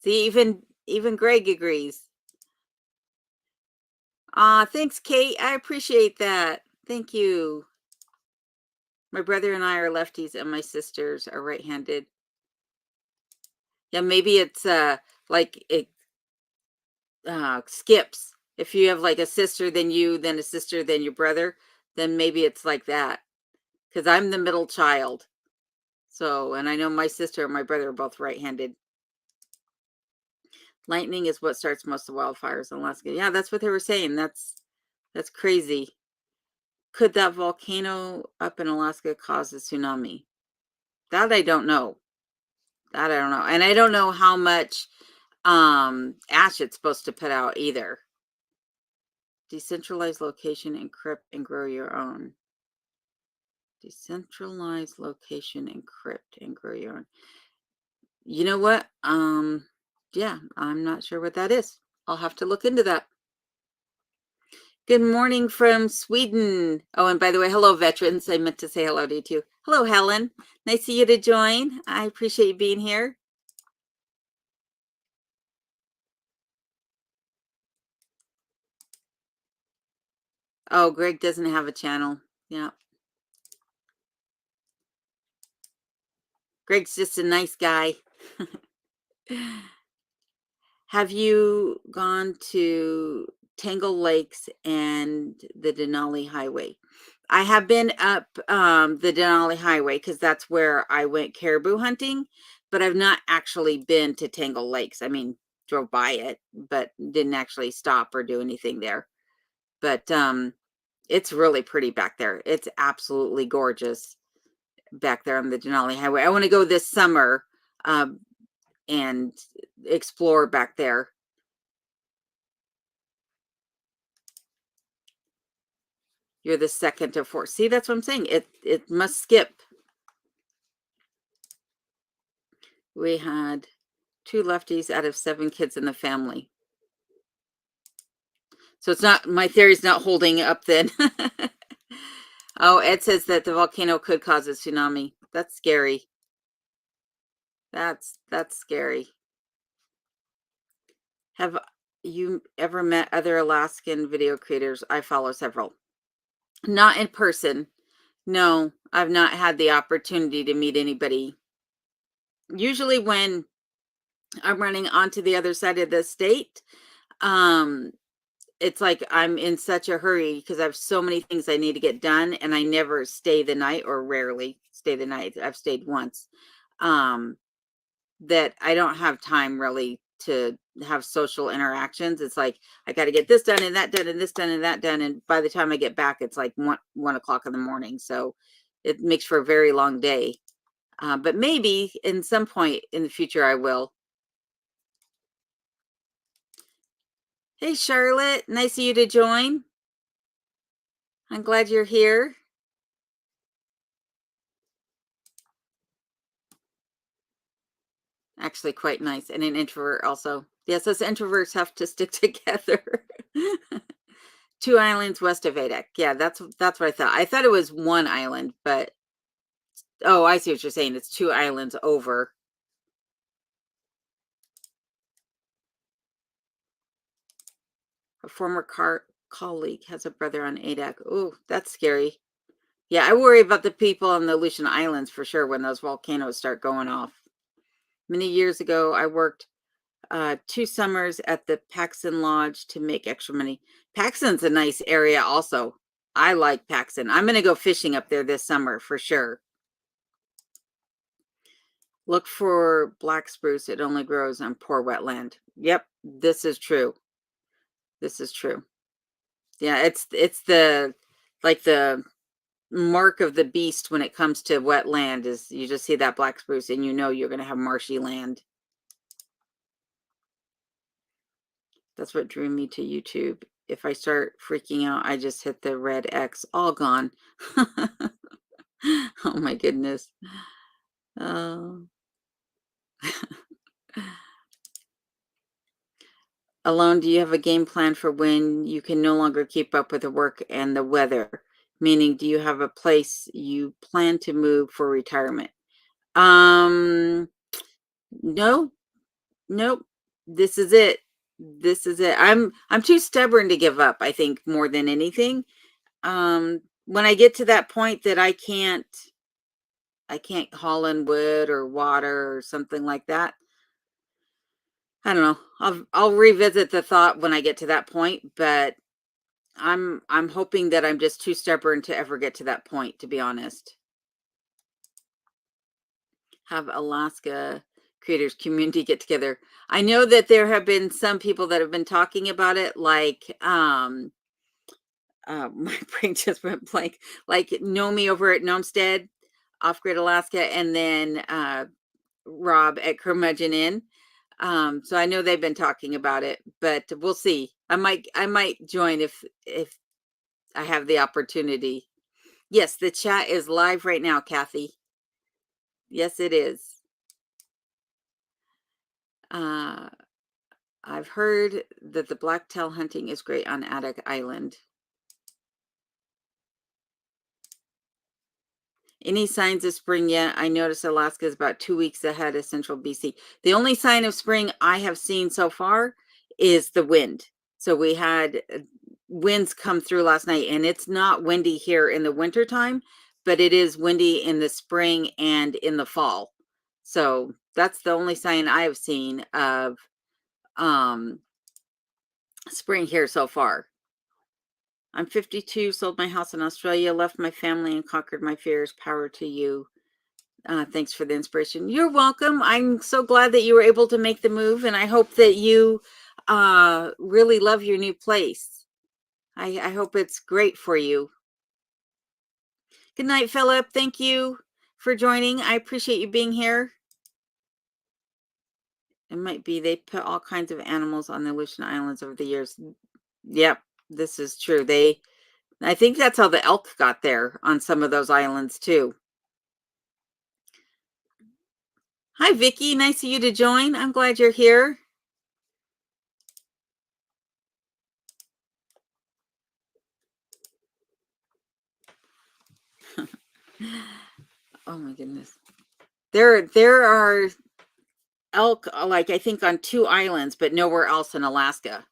See, even Greg agrees. Thanks, Kate. I appreciate that. Thank you. My brother and I are lefties, and my sisters are right-handed. Yeah, maybe it's like it skips. If you have like a sister, then you, then a sister, then your brother, then maybe it's like that. Because I'm the middle child. So, and I know my sister and my brother are both right-handed. Lightning is what starts most of the wildfires in Alaska. Yeah, that's what they were saying. That's crazy. Could that volcano up in Alaska cause a tsunami? That I don't know. That I don't know. And I don't know how much ash it's supposed to put out either. Decentralized location, encrypt and grow your own. Decentralized location, encrypt and grow your own. You know what? Yeah, I'm not sure what that is. I'll have to look into that. Good morning from Sweden. Oh, and by the way, hello, veterans. I meant to say hello to you too. Hello, Helen. Nice of you to join. I appreciate you being here. Oh, Greg doesn't have a channel. Yeah. Greg's just a nice guy. Have you gone to Tangle Lakes and the Denali Highway? I have been up the Denali Highway because that's where I went caribou hunting, but I've not actually been to Tangle Lakes. I mean, drove by it, but didn't actually stop or do anything there. But it's really pretty back there. It's absolutely gorgeous back there on the Denali Highway. I want to go this summer and explore back there. You're the second of 4. See, that's what I'm saying. It must skip. We had 2 lefties out of 7 kids in the family. So it's not, my theory's not holding up then. Oh, Ed says that the volcano could cause a tsunami. That's scary. That's scary. Have you ever met other Alaskan video creators? I follow several. Not in person. No, I've not had the opportunity to meet anybody. Usually when I'm running onto the other side of the state, it's like I'm in such a hurry because I have so many things I need to get done, and I never stay the night, or rarely stay the night. I've stayed once. That I don't have time really to have social interactions. It's like, I got to get this done and that done and this done and that done. And by the time I get back, it's like 1 o'clock in the morning. So it makes for a very long day. But maybe in some point in the future, I will. Hey, Charlotte, nice of you to join. I'm glad you're here. Actually, quite nice. And an introvert also. Yes, us introverts have to stick together. 2 islands west of Adak. Yeah, that's what I thought. I thought it was 1 island, but oh, I see what you're saying. It's 2 islands over. A former colleague has a brother on Adak. Oh, that's scary. Yeah, I worry about the people on the Aleutian Islands for sure when those volcanoes start going off. Many years ago, I worked 2 summers at the Paxton Lodge to make extra money. Paxton's a nice area also. I like Paxton. I'm going to go fishing up there this summer for sure. Look for black spruce. It only grows on poor wetland. Yep, this is true. This is true. Yeah, it's the like the mark of the beast when it comes to wetland is you just see that black spruce and you know you're going to have marshy land. That's what drew me to YouTube. If I start freaking out, I just hit the red X. All gone. Oh my goodness. Oh. Alone, do you have a game plan for when you can no longer keep up with the work and the weather? Meaning, do you have a place you plan to move for retirement? No, nope. This is it. This is it. I'm too stubborn to give up, I think, more than anything. When I get to that point that I can't haul in wood or water or something like that, I don't know. I'll revisit the thought when I get to that point, but I'm hoping that I'm just too stubborn to ever get to that point, to be honest. Have Alaska creators community get together. I know that there have been some people that have been talking about it, like my brain just went blank, like Nomi over at Gnomestead, Off Grid Alaska, and then Rob at Curmudgeon Inn. So I know they've been talking about it, but we'll see. I might join if I have the opportunity. Yes, the chat is live right now, Kathy. Yes, it is. I've heard that the blacktail hunting is great on Adak Island. Any signs of spring yet? I noticed Alaska is about 2 weeks ahead of central BC. The only sign of spring I have seen so far is the wind. So we had winds come through last night, and it's not windy here in the wintertime, but it is windy in the spring and in the fall. So that's the only sign I've seen of spring here so far. I'm 52, sold my house in Australia, left my family and conquered my fears. Power to you. Thanks for the inspiration. You're welcome. I'm so glad that you were able to make the move, and I hope that you really love your new place. I hope it's great for you. Good night, Philip. Thank you for joining. I appreciate you being here. It might be they put all kinds of animals on the Aleutian Islands over the years. Yep, this is true. I think that's how the elk got there on some of those islands too. Hi, Vicky. Nice of you to join. I'm glad you're here. Oh my goodness. There are elk, like I think on 2 islands, but nowhere else in Alaska.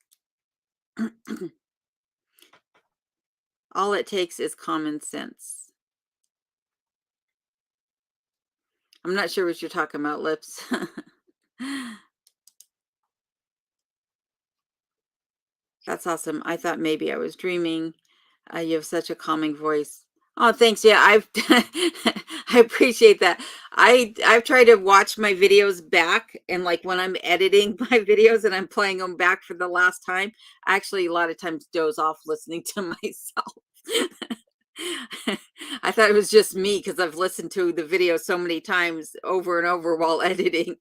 All it takes is common sense. I'm not sure what you're talking about, Lips. That's awesome. I thought maybe I was dreaming. You have such a calming voice. Oh, thanks. Yeah, I've I appreciate that. I've tried to watch my videos back, and like when I'm editing my videos and I'm playing them back for the last time, I actually a lot of times doze off listening to myself. I thought it was just me because I've listened to the video so many times over and over while editing.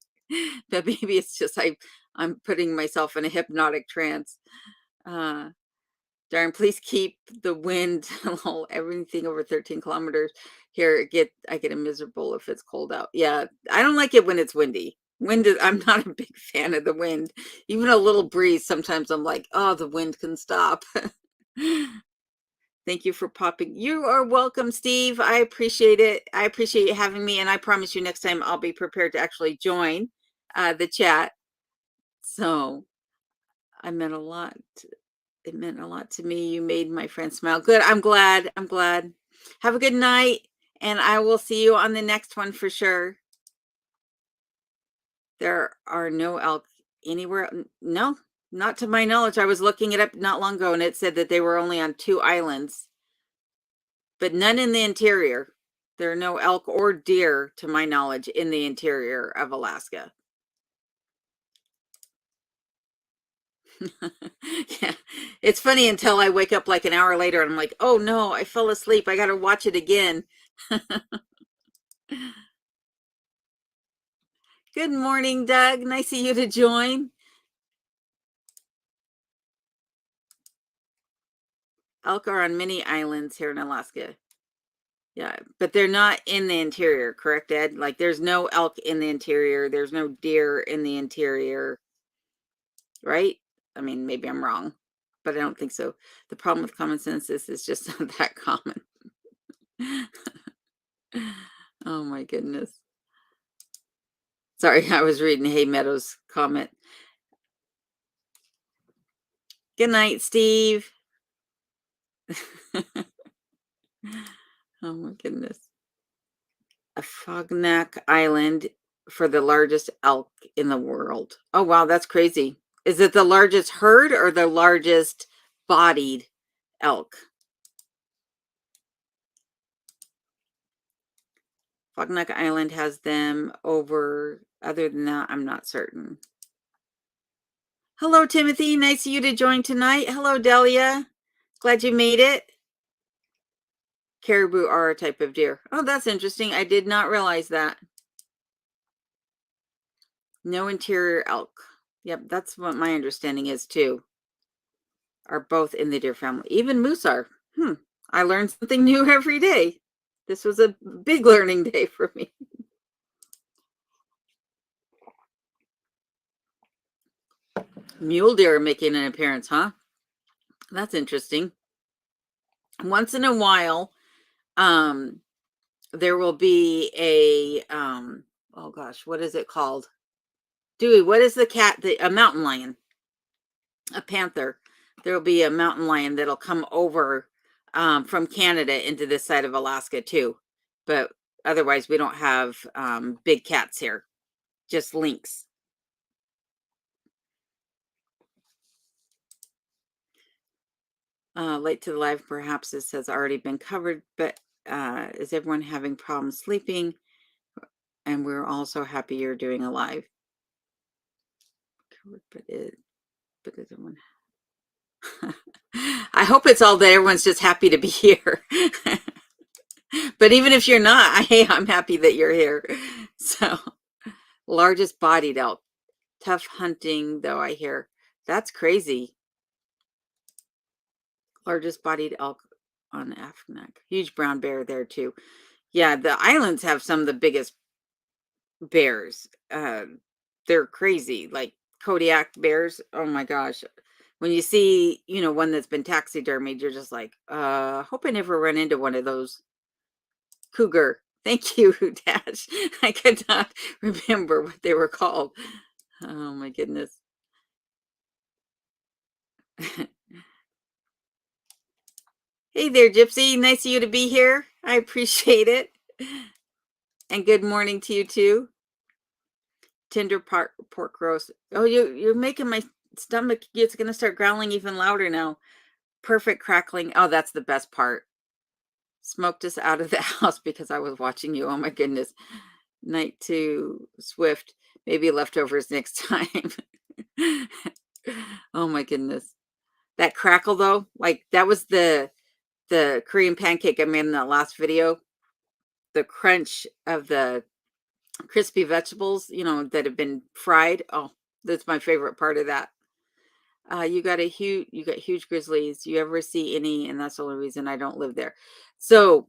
But maybe it's just I'm putting myself in a hypnotic trance. Uh Darn, please keep the wind low. Everything over 13 kilometers here. I get a miserable if it's cold out. Yeah, I don't like it when it's windy. I'm not a big fan of the wind. Even a little breeze, sometimes I'm like, oh, the wind can stop. Thank you for popping. You are welcome, Steve. I appreciate it. I appreciate you having me. And I promise you next time I'll be prepared to actually join the chat. So I meant a lot. It meant a lot to me. You made my friend smile. Good. I'm glad. I'm glad. Have a good night. And I will see you on the next one for sure. There are no elk anywhere. No, not to my knowledge. I was looking it up not long ago and it said that they were only on 2 islands, but none in the interior. There are no elk or deer, to my knowledge, in the interior of Alaska. Yeah. It's funny until I wake up like an hour later and I'm like, oh no, I fell asleep. I got to watch it again. Good morning, Doug. Nice of you to join. Elk are on many islands here in Alaska. Yeah, but they're not in the interior, correct, Ed? Like there's no elk in the interior. There's no deer in the interior, right? I mean, maybe I'm wrong, but I don't think so. The problem with common sense is it's just not that common. Oh my goodness. Sorry, I was reading Hay Meadows' comment. Good night, Steve. Oh my goodness. Afognak Island for the largest elk in the world. Oh, wow, that's crazy. Is it the largest herd or the largest bodied elk? Fognak Island has them over, other than that, I'm not certain. Hello, Timothy. Nice of you to join tonight. Hello, Delia. Glad you made it. Caribou are a type of deer. Oh, that's interesting. I did not realize that. No interior elk. Yep, that's what my understanding is too. Are both in the deer family. Even moose are. I learn something new every day. This was a big learning day for me. Mule deer are making an appearance, huh? That's interesting. Once in a while, there will be a oh gosh, what is it called? Dewey, what is the cat? A mountain lion, a panther. There will be a mountain lion that'll come over from Canada into this side of Alaska too. But otherwise, we don't have big cats here, just lynx. Late to the live, perhaps this has already been covered, but is everyone having problems sleeping? And we're also happy you're doing a live. But everyone. I hope it's all that everyone's just happy to be here. But even if you're not, I'm happy that you're here. So, largest bodied elk. Tough hunting, though, I hear. That's crazy. Largest bodied elk on Afghanak. Huge brown bear there, too. Yeah, the islands have some of the biggest bears. They're crazy. Like Kodiak bears. Oh my gosh. When you see, one that's been taxidermied, you're just like, hope I never run into one of those. Cougar. Thank you, Dash. I could not remember what they were called. Oh my goodness. Hey there, Gypsy. Nice of you to be here. I appreciate it. And good morning to you too. Tender pork roast. Oh, you're making my stomach. It's gonna start growling even louder now. Perfect crackling. Oh, that's the best part. Smoked us out of the house because I was watching you. Oh my goodness. Night to Swift. Maybe leftovers next time. Oh my goodness. That crackle though, like that was the Korean pancake I made in that last video. The crunch of the crispy vegetables, that have been fried. Oh, that's my favorite part of that. You got huge grizzlies. You ever see any? And that's the only reason I don't live there. So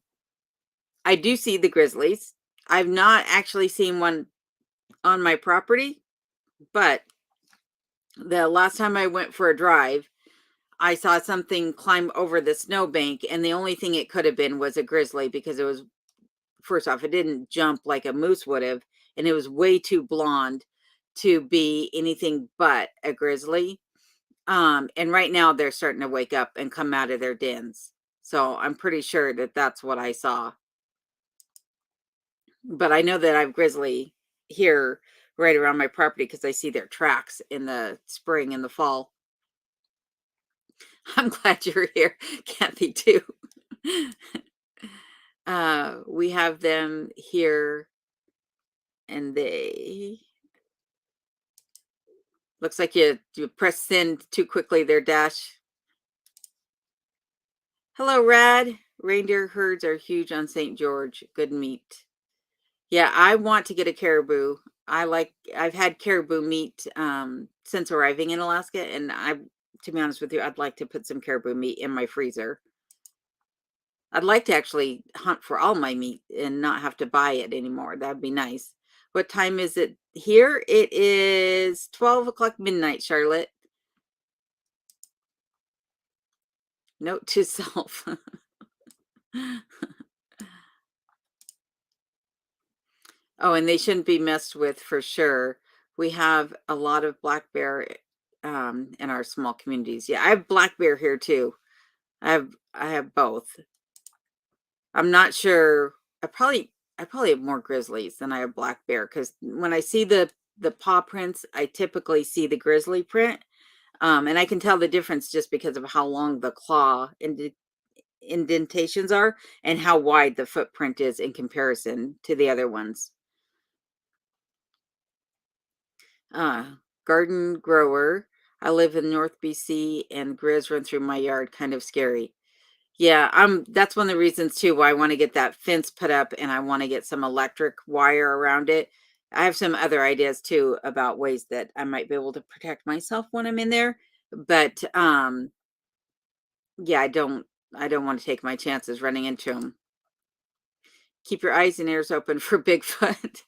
I do see the grizzlies. I've not actually seen one on my property, but the last time I went for a drive, I saw something climb over the snowbank, and the only thing it could have been was a grizzly because it was, first off, it didn't jump like a moose would have, and it was way too blonde to be anything but a grizzly. And right now they're starting to wake up and come out of their dens. So I'm pretty sure that that's what I saw. But I know that I've grizzly here right around my property because I see their tracks in the spring and the fall. I'm glad you're here, Kathy, too. We have them here, and they looks like you press send too quickly there, Dash. Hello, Rad. Reindeer herds are huge on St. George. Good meat. Yeah, I want to get a caribou. I've had caribou meat since arriving in Alaska, and to be honest with you, I'd like to put some caribou meat in my freezer. I'd like to actually hunt for all my meat and not have to buy it anymore. That'd be nice. What time is it here? It is 12 o'clock midnight, Charlotte. Note to self. Oh, and they shouldn't be messed with for sure. We have a lot of black bear in our small communities. Yeah, I have black bear here too. I have both. I'm not sure. I probably have more grizzlies than I have black bear because when I see the paw prints, I typically see the grizzly print. And I can tell the difference just because of how long the claw indentations are and how wide the footprint is in comparison to the other ones. Garden grower. I live in North BC and grizz run through my yard. Kind of scary. Yeah, that's one of the reasons too why I want to get that fence put up and I want to get some electric wire around it. I have some other ideas too about ways that I might be able to protect myself when I'm in there. But yeah, I don't want to take my chances running into them. Keep your eyes and ears open for Bigfoot.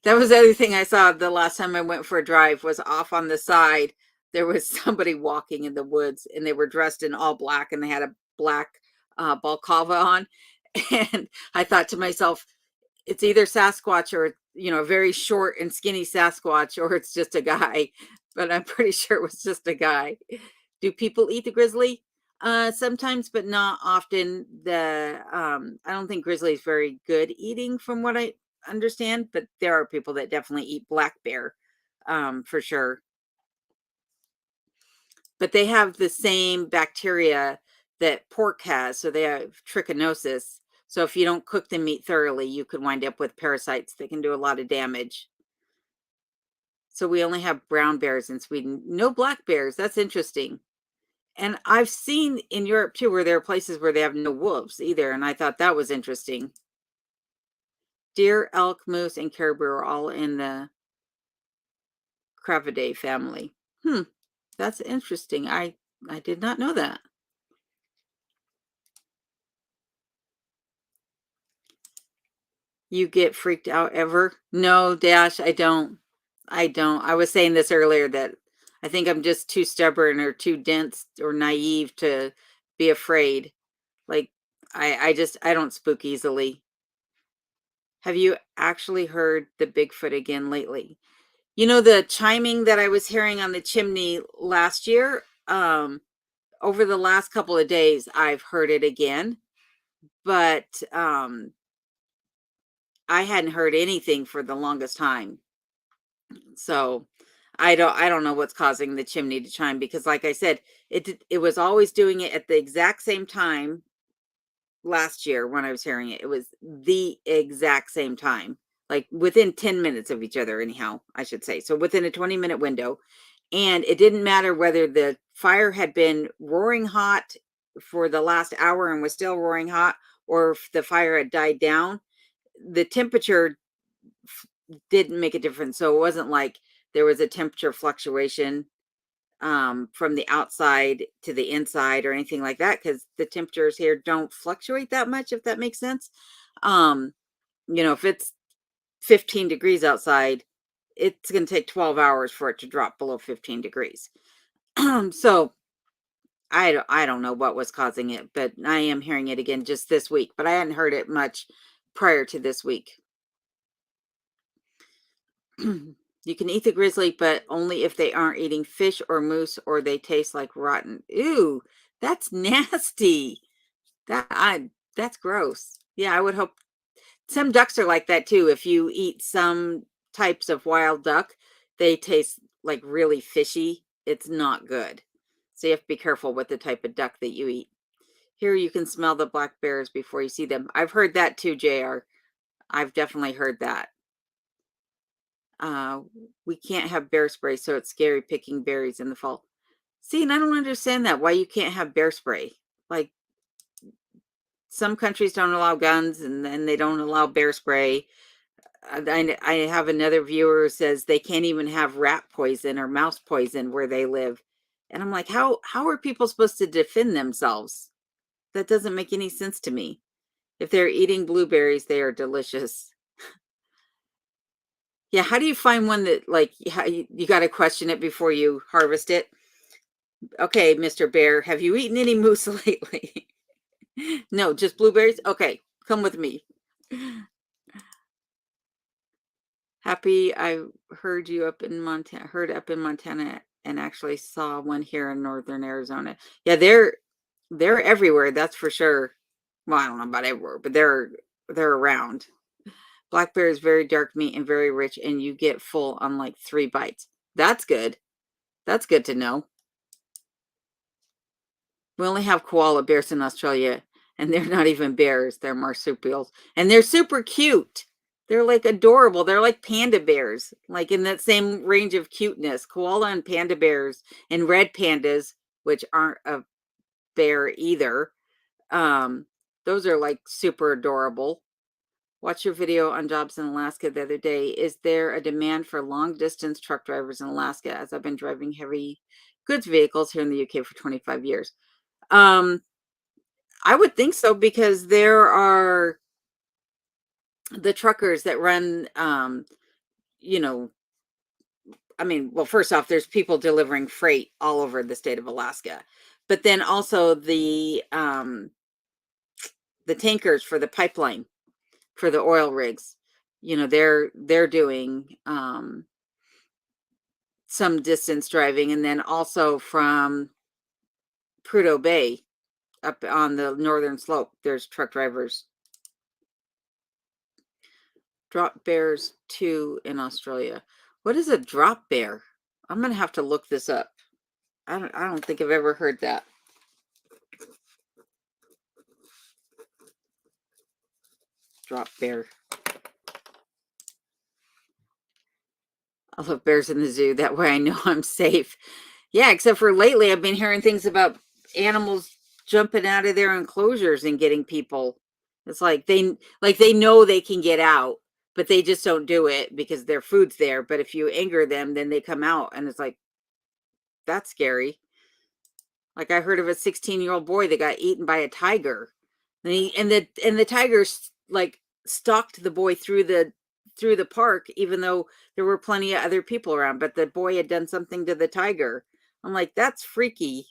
That was the other thing I saw the last time I went for a drive was off on the side. There was somebody walking in the woods and they were dressed in all black and they had a black balaclava on. And I thought to myself, it's either Sasquatch or, a very short and skinny Sasquatch, or it's just a guy. But I'm pretty sure it was just a guy. Do people eat the grizzly? Sometimes, but not often. I don't think grizzly is very good eating from what I understand, but there are people that definitely eat black bear, for sure. But they have the same bacteria that pork has, so they have trichinosis. So if you don't cook the meat thoroughly, you could wind up with parasites that can do a lot of damage. So we only have brown bears in Sweden. No black bears. That's interesting. And I've seen in Europe too where there are places where they have no wolves either, and I thought that was interesting. Deer, elk, moose, and caribou are all in the Cravidae family. That's interesting. I did not know that. You get freaked out ever? No, Dash, I don't. I don't. I was saying this earlier that I think I'm just too stubborn or too dense or naive to be afraid. Like I don't spook easily. Have you actually heard the Bigfoot again lately? The chiming that I was hearing on the chimney last year, over the last couple of days, I've heard it again, but I hadn't heard anything for the longest time. So I don't know what's causing the chimney to chime because like I said, it was always doing it at the exact same time last year when I was hearing it. It was the exact same time, like within 10 minutes of each other, anyhow, I should say. So within a 20-minute window. And it didn't matter whether the fire had been roaring hot for the last hour and was still roaring hot, or if the fire had died down. The temperature didn't make a difference. So it wasn't like there was a temperature fluctuation from the outside to the inside or anything like that, because the temperatures here don't fluctuate that much, if that makes sense. Um, if it's 15 degrees outside, it's going to take 12 hours for it to drop below 15 degrees. So I don't know what was causing it, but I am hearing it again just this week, but I hadn't heard it much prior to this week. You can eat the grizzly, but only if they aren't eating fish or moose or they taste like rotten. Ew, that's nasty. That's gross. Yeah, I would hope some ducks are like that too. If you eat some types of wild duck, they taste like really fishy. It's not good. So you have to be careful with the type of duck that you eat. Here you can smell the black bears before you see them. I've heard that too, JR. I've definitely heard that. Uh, we can't have bear spray, so it's scary picking berries in the fall. See, and I don't understand that. Why you can't have bear spray? Like, some countries don't allow guns, and then they don't allow bear spray. I have another viewer who says they can't even have rat poison or mouse poison where they live. And I'm like, how are people supposed to defend themselves? That doesn't make any sense to me. If they're eating blueberries, they are delicious. Yeah, how do you find one that, like, you got to question it before you harvest it? Okay, Mr. Bear, have you eaten any moose lately? No, just blueberries? Okay, come with me. Happy I heard up in Montana and actually saw one here in northern Arizona. Yeah, they're everywhere, that's for sure. Well, I don't know about everywhere, but they're around. Black bear is very dark meat and very rich, and you get full on like 3 bites. That's good. That's good to know. We only have koala bears in Australia, and they're not even bears. They're marsupials, and they're super cute. They're like adorable. They're like panda bears, like in that same range of cuteness. Koala and panda bears and red pandas, which aren't a bear either. Um, those are like super adorable. Watch your video on jobs in Alaska the other day. Is there a demand for long distance truck drivers in Alaska? As I've been driving heavy goods vehicles here in the UK for 25 years. I would think so, because there are the truckers that run, you know, I mean, well, first off, there's people delivering freight all over the state of Alaska, but then also the tankers for the pipeline for the oil rigs. They're doing some distance driving, and then also from Prudhoe Bay up on the northern slope, there's truck drivers. Drop bears too in Australia. What is a drop bear? I'm gonna have to look this up. I don't think I've ever heard that. Drop bear. I love bears in the zoo. That way I know I'm safe. Yeah, except for lately I've been hearing things about animals jumping out of their enclosures and getting people. It's like they know they can get out, but they just don't do it because their food's there. But if you anger them, then they come out, and it's like, that's scary. Like, I heard of a 16-year-old boy that got eaten by a tiger. And the tiger like stalked the boy through the park, even though there were plenty of other people around, but the boy had done something to the tiger. I'm like, that's freaky.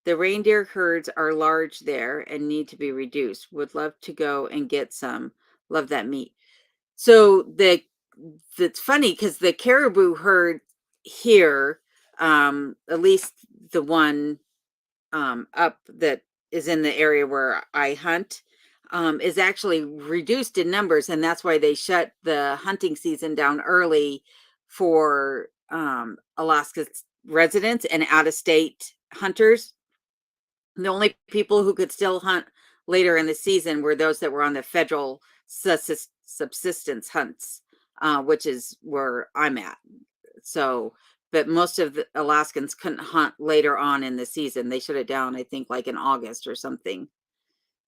The reindeer herds are large there and need to be reduced. Would love to go and get some. Love that meat. So that's funny, because the caribou herd here, at least the one up that is in the area where I hunt, is actually reduced in numbers, and that's why they shut the hunting season down early for Alaska's residents and out-of-state hunters. The only people who could still hunt later in the season were those that were on the federal subsistence hunts, which is where I'm at. So, but most of the Alaskans couldn't hunt later on in the season. They shut it down, I think, like in August or something.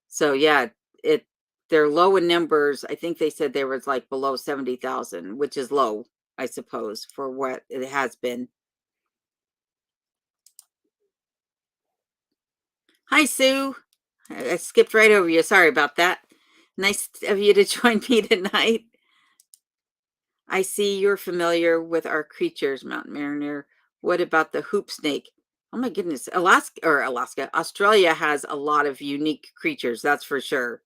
So yeah, it they're low in numbers. I think they said there was like below 70,000, which is low, I suppose, for what it has been. Hi, Sue. I skipped right over you. Sorry about that. Nice of you to join me tonight. I see you're familiar with our creatures, Mountain Mariner. What about the hoop snake? Oh my goodness. Australia has a lot of unique creatures, that's for sure.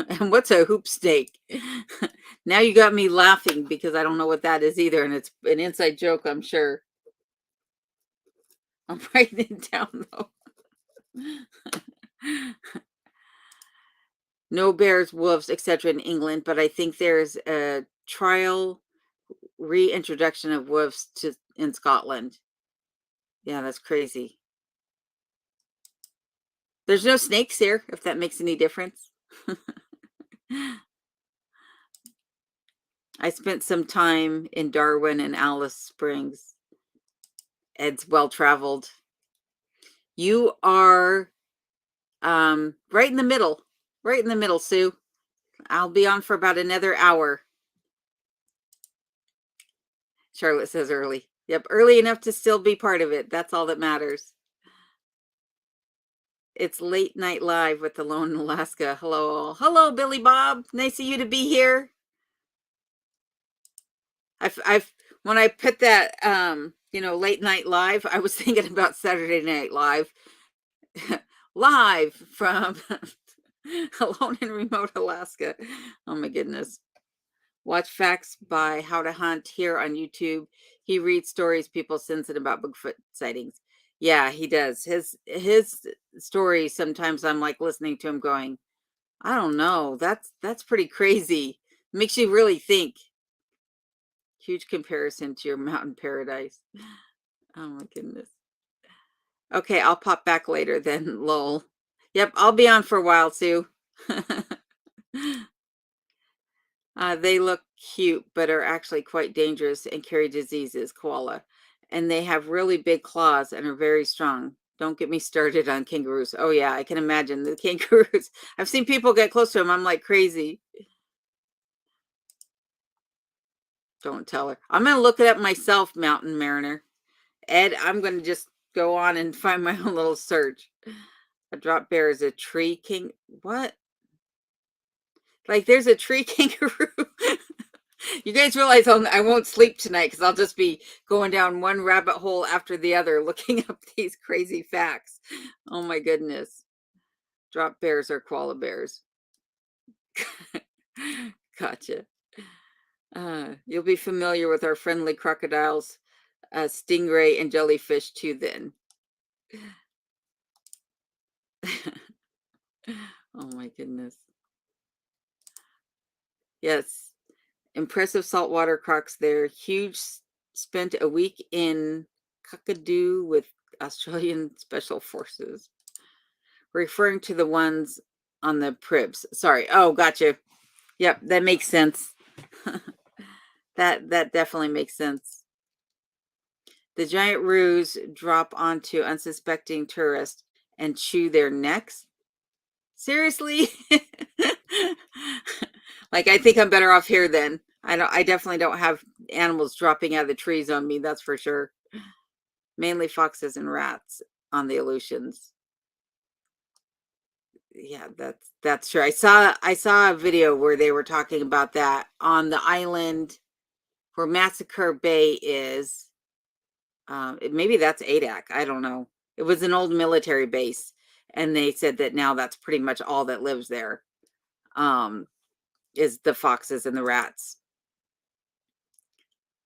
And what's a hoop snake? Now you got me laughing because I don't know what that is either. And it's an inside joke, I'm sure. I'm writing it down though. No bears, wolves, etc. in England, but I think there's a trial reintroduction of wolves in Scotland. Yeah, that's crazy. There's no snakes here, if that makes any difference. I spent some time in Darwin and Alice Springs. Ed's well traveled. You are right in the middle. Right in the middle, Sue. I'll be on for about another hour. Charlotte says early. Yep, early enough to still be part of it. That's all that matters. It's late night live with Alone in Alaska. Hello all. Hello, Billy Bob. Nice of you to be here. I've when I put that late night live, I was thinking about Saturday Night Live. Live from Alone in Remote Alaska. Oh my goodness. Watch Facts by How to Hunt here on YouTube. He reads stories people send in about Bigfoot sightings. Yeah, he does. His stories, sometimes I'm like listening to him going, I don't know. That's pretty crazy. Makes you really think. Huge comparison to your mountain paradise. Oh my goodness. Okay, I'll pop back later then, lol. Yep, I'll be on for a while too. They look cute, but are actually quite dangerous and carry diseases, koala. And they have really big claws and are very strong. Don't get me started on kangaroos. Oh, yeah, I can imagine the kangaroos. I've seen people get close to them. I'm like crazy. Don't tell her. I'm going to look it up myself, Mountain Mariner. Ed, I'm going to just go on and find my own little search. A drop bear is a tree king. What? Like there's a tree kangaroo. You guys realize I won't sleep tonight because I'll just be going down one rabbit hole after the other looking up these crazy facts. Oh my goodness. Drop bears are koala bears. Gotcha. You'll be familiar with our friendly crocodiles, stingray, and jellyfish too then. Oh my goodness. Yes. Impressive saltwater crocs there. Huge. Spent a week in Kakadu with Australian Special Forces. Referring to the ones on the Pribs. Sorry. Oh, gotcha. Yep, that makes sense. that definitely makes sense. The giant roos drop onto unsuspecting tourists and chew their necks. Seriously? Like I think I'm better off here then. I definitely don't have animals dropping out of the trees on me, that's for sure. Mainly foxes and rats on the Aleutians. Yeah, that's true. I saw a video where they were talking about that on the island where Massacre Bay is. Maybe that's Adak. I don't know. It was an old military base, and they said that now that's pretty much all that lives there. Is the foxes and the rats.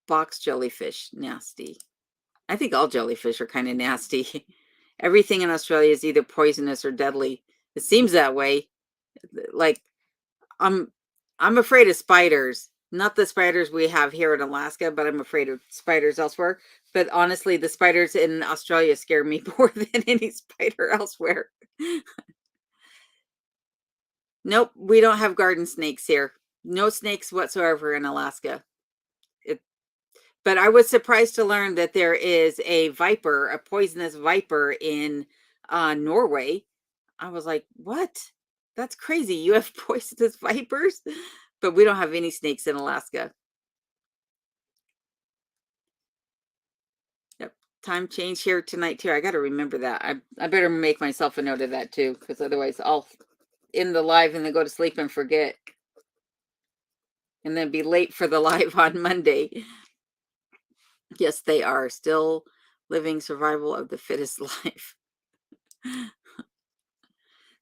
Box jellyfish, nasty. I think all jellyfish are kind of nasty. Everything in Australia is either poisonous or deadly. It seems that way. Like I'm afraid of spiders. Not the spiders we have here in Alaska, but I'm afraid of spiders elsewhere. But honestly, the spiders in Australia scare me more than any spider elsewhere. Nope, we don't have garden snakes here. No snakes whatsoever in Alaska. It, but I was surprised to learn that there is a viper, a poisonous viper in Norway. I was like, what? That's crazy. You have poisonous vipers? But we don't have any snakes in Alaska. Yep. Time change here tonight too. I got to remember that. I better make myself a note of that too, because otherwise I'll end the live and then go to sleep and forget. And then be late for the live on Monday. Yes, they are still living survival of the fittest life.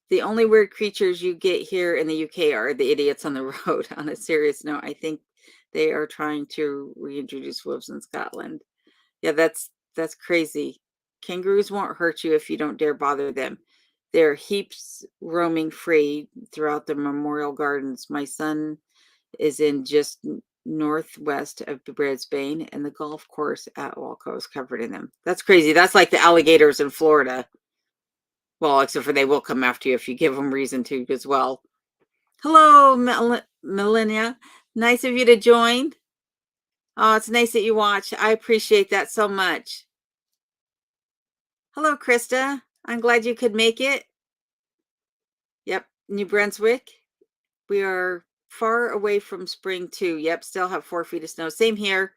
The only weird creatures you get here in the UK are the idiots on the road. On a serious note, I think they are trying to reintroduce wolves in Scotland. Yeah, that's crazy. Kangaroos won't hurt you if you don't dare bother them. There are heaps roaming free throughout the memorial gardens. My son is in just northwest of Brisbane, and the golf course at Walco is covered in them. That's crazy. That's like the alligators in Florida. Well, except for they will come after you if you give them reason to as well. Hello, Melania. Nice of you to join. Oh, it's nice that you watch. I appreciate that so much. Hello, Krista. I'm glad you could make it. Yep, New Brunswick. We are far away from spring too. Yep, still have 4 feet of snow. Same here.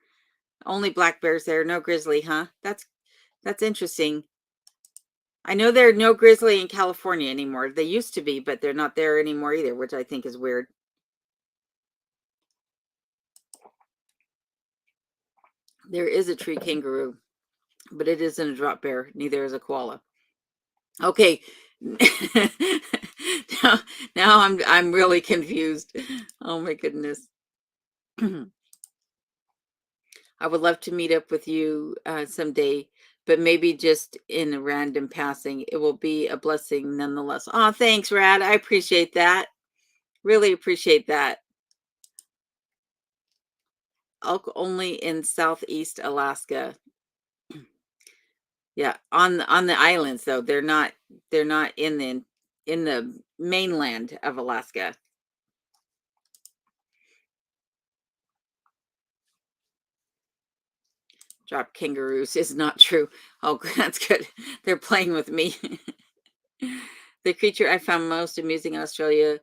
Only black bears there, no grizzly, huh? That's interesting. I know there are no grizzly in California anymore. They used to be, but they're not there anymore either, which I think is weird. There is a tree kangaroo, but it isn't a drop bear. Neither is a koala. Okay. now, now I'm really confused. Oh my goodness. I would love to meet up with you someday, but maybe just in a random passing. It will be a blessing nonetheless. Oh, thanks, Rad. I appreciate that. Really appreciate that. Elk only in Southeast Alaska. Yeah, on the islands though. They're not in the mainland of Alaska. Drop kangaroos is not true. Oh, that's good. They're playing with me. The creature I found most amusing in Australia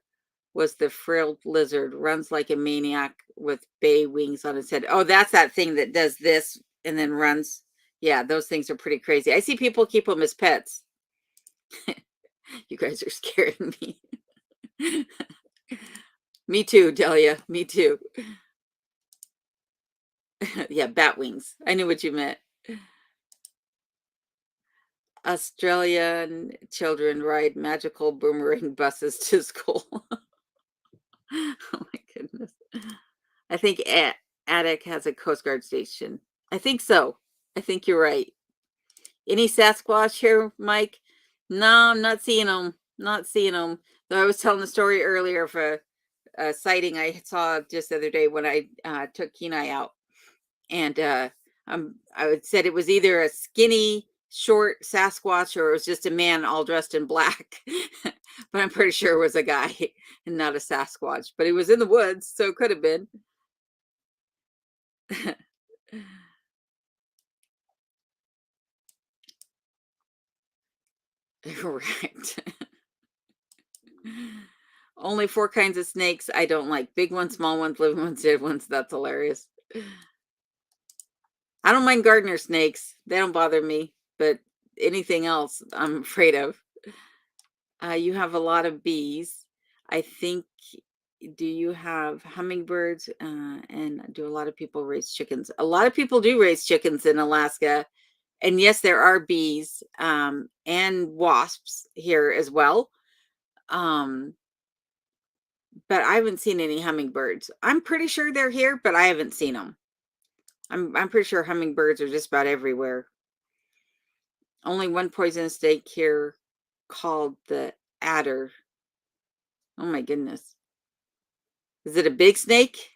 was the frilled lizard. Runs like a maniac with bay wings on its head. Oh, that's that thing that does this and then runs. Yeah, those things are pretty crazy. I see people keep them as pets. You guys are scaring me. Me too, Delia. Me too. Yeah, bat wings. I knew what you meant. Australian children ride magical boomerang buses to school. Oh my goodness. I think Attic has a Coast Guard station. I think so. I think you're right. Any Sasquatch here, Mike? No, I'm not seeing them. Not seeing them. Though I was telling the story earlier of a sighting I saw just the other day when I took Kenai out. And I said it was either a skinny, short Sasquatch or it was just a man all dressed in black. But I'm pretty sure it was a guy and not a Sasquatch. But he was in the woods, so it could have been. Correct. Only 4 kinds of snakes I don't like. Big ones, small ones, living ones, dead ones. That's hilarious. I don't mind gardener snakes. They don't bother me. But anything else, I'm afraid of. You have a lot of bees. I think, do you have hummingbirds? And do a lot of people raise chickens? A lot of people do raise chickens in Alaska. And yes, there are bees and wasps here as well. But I haven't seen any hummingbirds. I'm pretty sure they're here, but I haven't seen them. I'm pretty sure hummingbirds are just about everywhere. Only one poisonous snake here called the adder. Oh my goodness. Is it a big snake?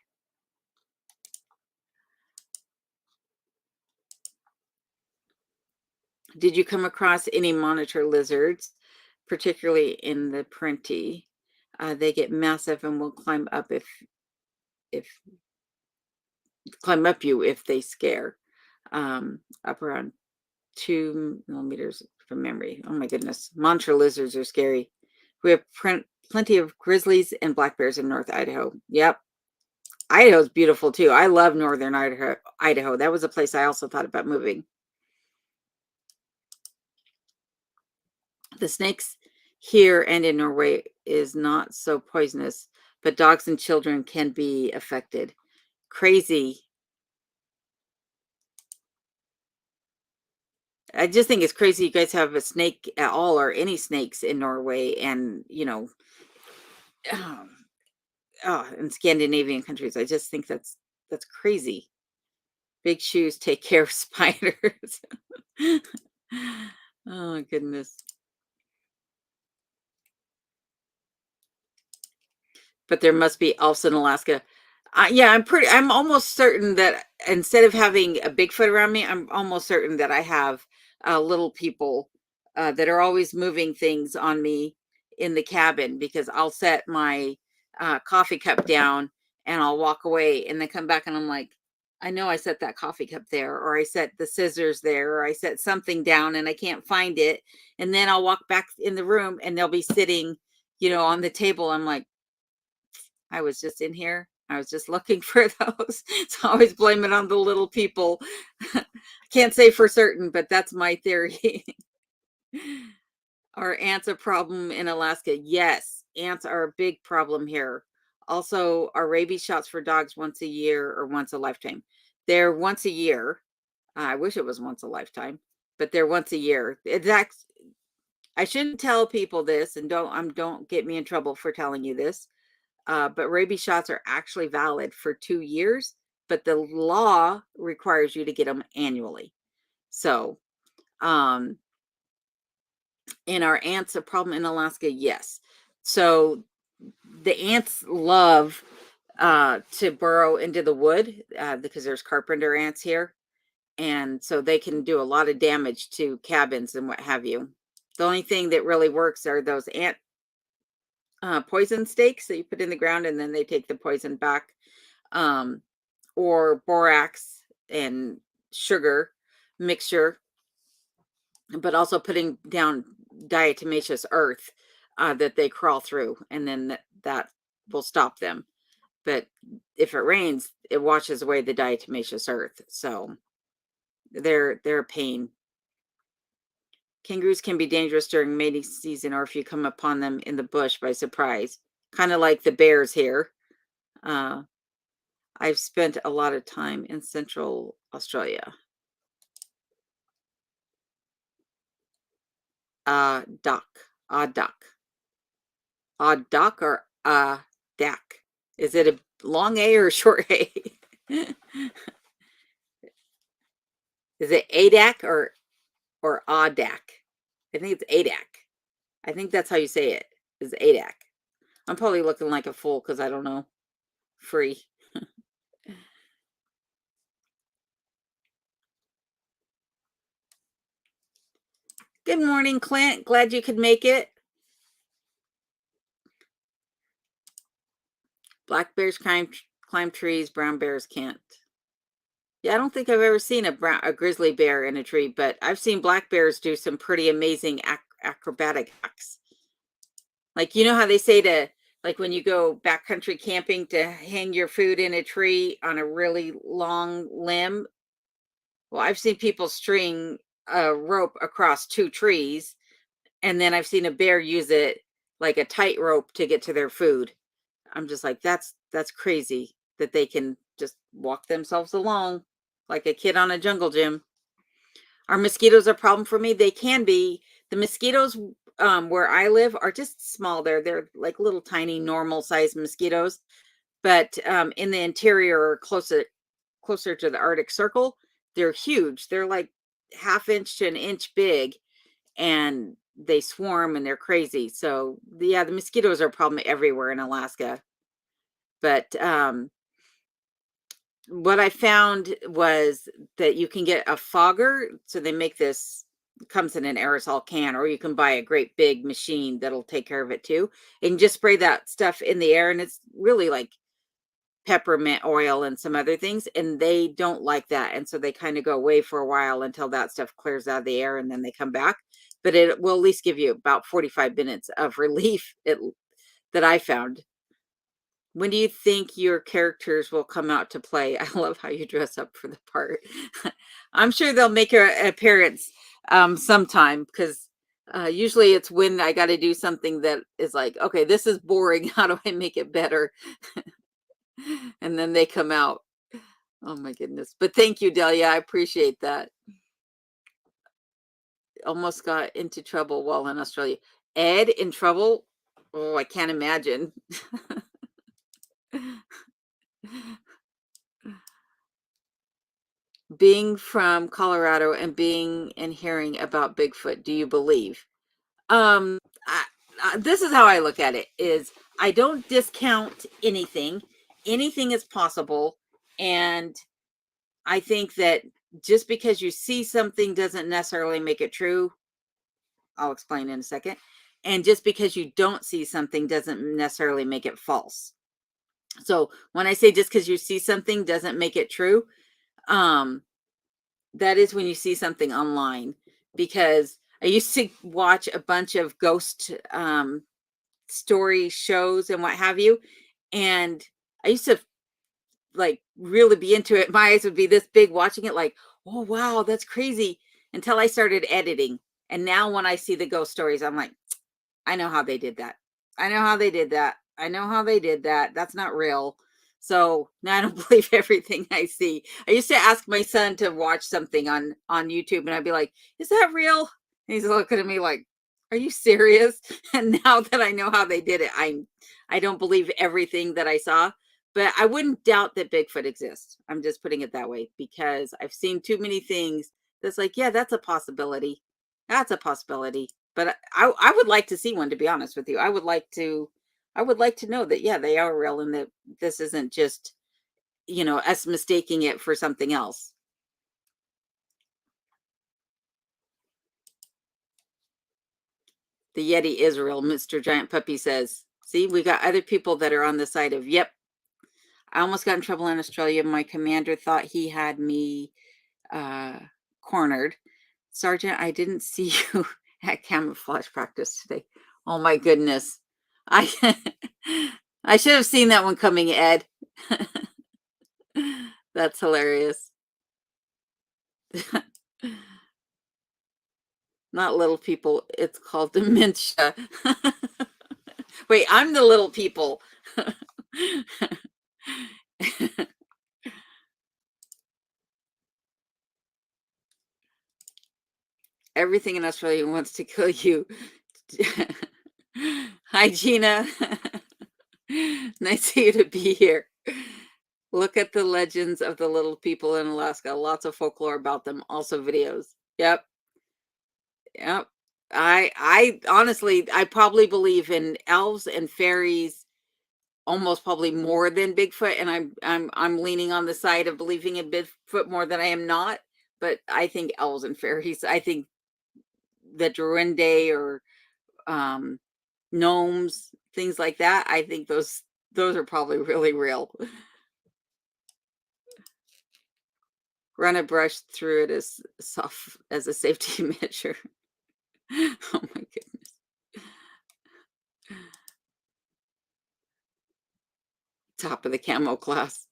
Did you come across any monitor lizards, particularly in the Printy? They get massive and will if climb up you if they scare. Up around 2 millimeters from memory. Oh my goodness, monitor lizards are scary. We have plenty of grizzlies and black bears in North Idaho. Yep, Idaho's beautiful too. I love northern Idaho. Idaho. That was a place I also thought about moving. The snakes here and in Norway is not so poisonous, but dogs and children can be affected. Crazy. I just think it's crazy you guys have a snake at all or any snakes in Norway and, um, in Scandinavian countries. I just think that's crazy. Big shoes take care of spiders. Oh goodness. But there must be elves in Alaska. Yeah, I'm almost certain that instead of having a Bigfoot around me, I'm almost certain that I have little people that are always moving things on me in the cabin because I'll set my coffee cup down and I'll walk away and then come back and I'm like, I know I set that coffee cup there, or I set the scissors there, or I set something down and I can't find it. And then I'll walk back in the room and they'll be sitting, on the table. I'm like, I was just in here. I was just looking for those. So I always blame it on the little people. Can't say for certain, but that's my theory. Are ants a problem in Alaska? Yes, ants are a big problem here. Also, are rabies shots for dogs once a year or once a lifetime? They're once a year. I wish it was once a lifetime, but they're once a year. I shouldn't tell people this, and don't get me in trouble for telling you this. But rabies shots are actually valid for 2 years, but the law requires you to get them annually. So, um, and are ants a problem in Alaska? Yes. So the ants love to burrow into the wood because there's carpenter ants here. And so they can do a lot of damage to cabins and what have you. The only thing that really works are those ant poison stakes that you put in the ground and then they take the poison back. Um, or borax and sugar mixture, but also putting down diatomaceous earth that they crawl through, and then that will stop them. But if it rains, it washes away the diatomaceous earth, so they're a pain. Kangaroos can be dangerous during mating season, or if you come upon them in the bush by surprise, kind of like the bears here. Uh, I've spent a lot of time in Central Australia. Duck. Duck. Duck or Dak? Is it a long A or a short A? Is it Adak or Dak? I think it's Adak. I think that's how you say it. Is Adak. I'm probably looking like a fool because I don't know. Free. Good morning, Clint. Glad you could make it. Black bears climb trees. Brown bears can't. Yeah, I don't think I've ever seen a grizzly bear in a tree, but I've seen black bears do some pretty amazing acrobatic acts. Like, you know how they say to, like, when you go backcountry camping to hang your food in a tree on a really long limb? Well, I've seen people string a rope across 2 trees, and then I've seen a bear use it like a tightrope to get to their food. I'm just like, that's crazy that they can just walk themselves along like a kid on a jungle gym. Are mosquitoes a problem for me? They can be. The mosquitoes where I live are just small. They're like little tiny normal sized mosquitoes, but in the interior or closer to the Arctic Circle, they're huge. They're like half inch to an inch big, and they swarm and they're crazy. So yeah, the mosquitoes are a problem everywhere in Alaska. But what I found was that you can get a fogger. So they make this comes in an aerosol can, or you can buy a great big machine that'll take care of it too. And just spray that stuff in the air, and it's really like peppermint oil and some other things, and they don't like that. And so they kind of go away for a while until that stuff clears out of the air, and then they come back. But it will at least give you about 45 minutes of relief that I found. When do you think your characters will come out to play? I love how you dress up for the part. I'm sure they'll make an appearance sometime, because usually it's when I got to do something that is like, okay, this is boring. How do I make it better? And then they come out. Oh my goodness. But thank you, Delia. I appreciate that. Almost got into trouble while in Australia. Ed in trouble? Oh, I can't imagine. Being from Colorado and being and hearing about Bigfoot, do you believe? Um, I, this is how I look at it: is I don't discount anything. Anything is possible, and I think that just because you see something doesn't necessarily make it true. I'll explain in a second. And just because you don't see something doesn't necessarily make it false. So when I say just because you see something doesn't make it true, that is when you see something online. Because I used to watch a bunch of ghost story shows and what have you, and I used to like really be into it. My eyes would be this big watching it, like, oh wow, that's crazy, until I started editing. And now when I see the ghost stories, I'm like, I know how they did that. I know how they did that. I know how they did that. That's not real. So now I don't believe everything I see. I used to ask my son to watch something on YouTube, and I'd be like, "Is that real?" And he's looking at me like, "Are you serious?" And now that I know how they did it, I don't believe everything that I saw, but I wouldn't doubt that Bigfoot exists. I'm just putting it that way, because I've seen too many things that's like, yeah, that's a possibility. That's a possibility. But I would like to see one, to be honest with you. I would like to know that, yeah, they are real, and that this isn't just, us mistaking it for something else. The Yeti is real, Mr. Giant Puppy says. See, we got other people that are on the side of, yep. I almost got in trouble in Australia. My commander thought he had me cornered. Sergeant, I didn't see you at camouflage practice today. Oh my goodness. I I should have seen that one coming, Ed. That's hilarious. Not little people, it's called dementia. Wait, I'm the little people. Everything in Australia wants to kill you. Hi, Gina. Nice of you to be here. Look at the legends of the little people in Alaska. Lots of folklore about them. Also videos. Yep. Yep. I honestly, I probably believe in elves and fairies almost probably more than Bigfoot, and I'm leaning on the side of believing in Bigfoot more than I am not. But I think elves and fairies. I think the Durende, or um, gnomes, things like that. I think those are probably really real. Run a brush through it as soft as a safety measure. Oh my goodness. Top of the camo class.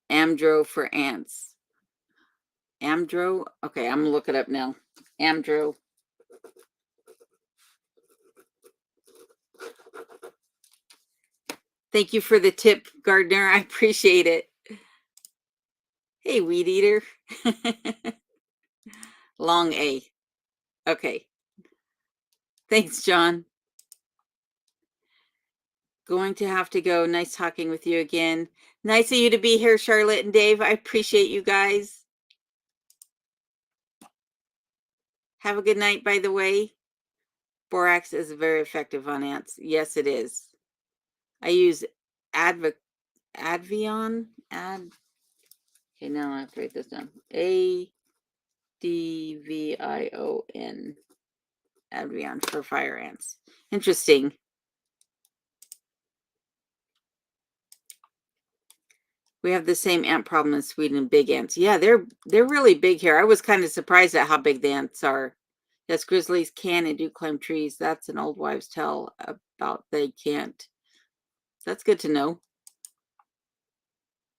Amdro for ants. Amdro? Okay, I'm gonna look it up now. Amdro. Thank you for the tip, Gardner. I appreciate it. Hey, weed eater. Long A. Okay. Thanks, John. Going to have to go. Nice talking with you again. Nice of you to be here, Charlotte and Dave. I appreciate you guys. Have a good night, by the way. Borax is very effective on ants. Yes, it is. I use Advion. Okay, now I have to write this down. Divion. Advion for fire ants. Interesting. We have the same ant problem in Sweden, big ants. Yeah, they're really big here. I was kind of surprised at how big the ants are. Yes, grizzlies can and do climb trees. That's an old wives' tale about they can't. That's good to know.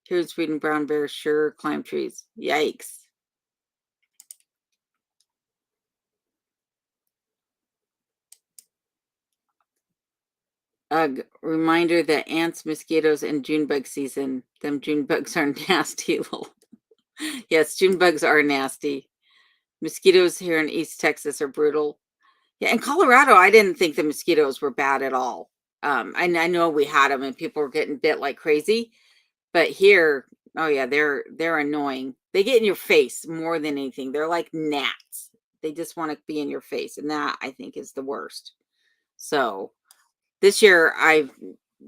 Here in Sweden, brown bears sure climb trees. Yikes. Ugh, reminder that ants, mosquitoes, and June bug season. Them June bugs are nasty. Yes, June bugs are nasty. Mosquitoes here in East Texas are brutal. Yeah, in Colorado, I didn't think the mosquitoes were bad at all. I know we had them and people were getting bit like crazy, but here, oh yeah, they're annoying. They get in your face more than anything. They're like gnats. They just want to be in your face, and that I think is the worst. So this year I've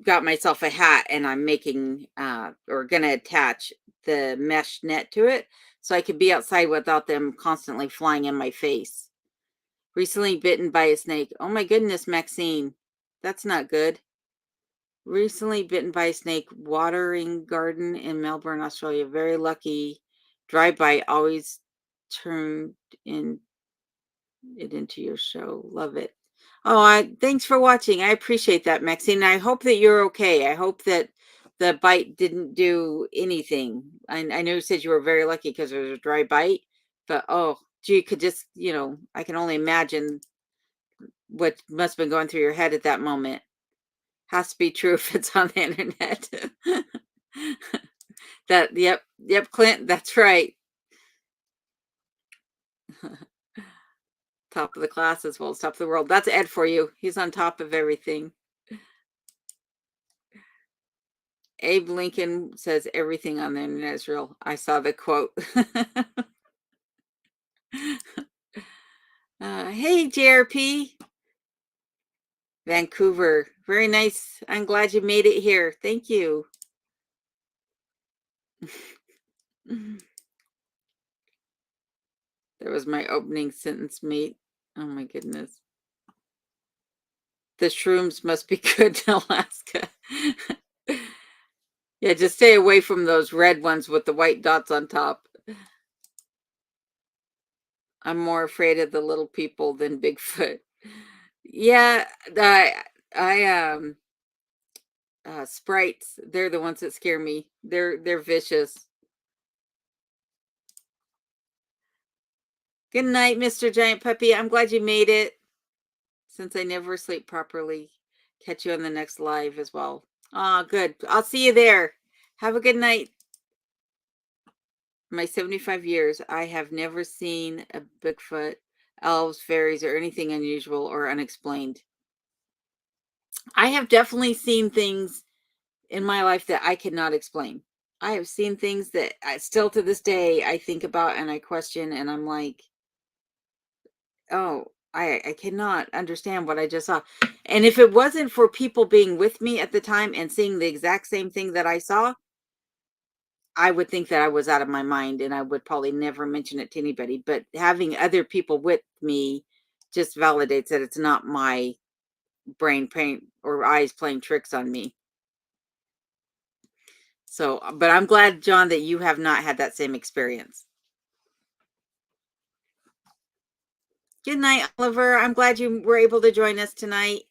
got myself a hat and I'm making or gonna attach the mesh net to it so I could be outside without them constantly flying in my face. Recently bitten by a snake. Oh my goodness, Maxine. That's not good. Recently bitten by a snake, watering garden in Melbourne, Australia. Very lucky. Dry bite always turned in it into your show. Love it. Oh, thanks for watching. I appreciate that, Maxine. I hope that you're okay. I hope that the bite didn't do anything. I know you said you were very lucky because it was a dry bite, but oh, gee, you could just, I can only imagine what must have been going through your head at that moment. Has to be true if it's on the internet. Yep, Clint, that's right. Top of the class as well as top of the world. That's Ed for you. He's on top of everything. Abe Lincoln says everything on the internet is real. I saw the quote. Hey, JRP. Vancouver. Very nice. I'm glad you made it here. Thank you. There was my opening sentence, mate. Oh my goodness. The shrooms must be good in Alaska. Yeah, just stay away from those red ones with the white dots on top. I'm more afraid of the little people than Bigfoot. Yeah, I sprites, they're the ones that scare me. They're vicious. Good night, Mr. Giant Puppy. I'm glad you made it. Since I never sleep properly. Catch you on the next live as well. Ah, good. I'll see you there. Have a good night. My 75 years, I have never seen a Bigfoot, elves, fairies, or anything unusual or unexplained. I have definitely seen things in my life that I cannot explain. I have seen things that still to this day I think about and I question, and I'm like, oh, I cannot understand what I just saw. And if it wasn't for people being with me at the time and seeing the exact same thing that I saw, I would think that I was out of my mind and I would probably never mention it to anybody. But having other people with me just validates that it's not my brain paint or eyes playing tricks on me. So, but I'm glad, John, that you have not had that same experience. Good night, Oliver. I'm glad you were able to join us tonight.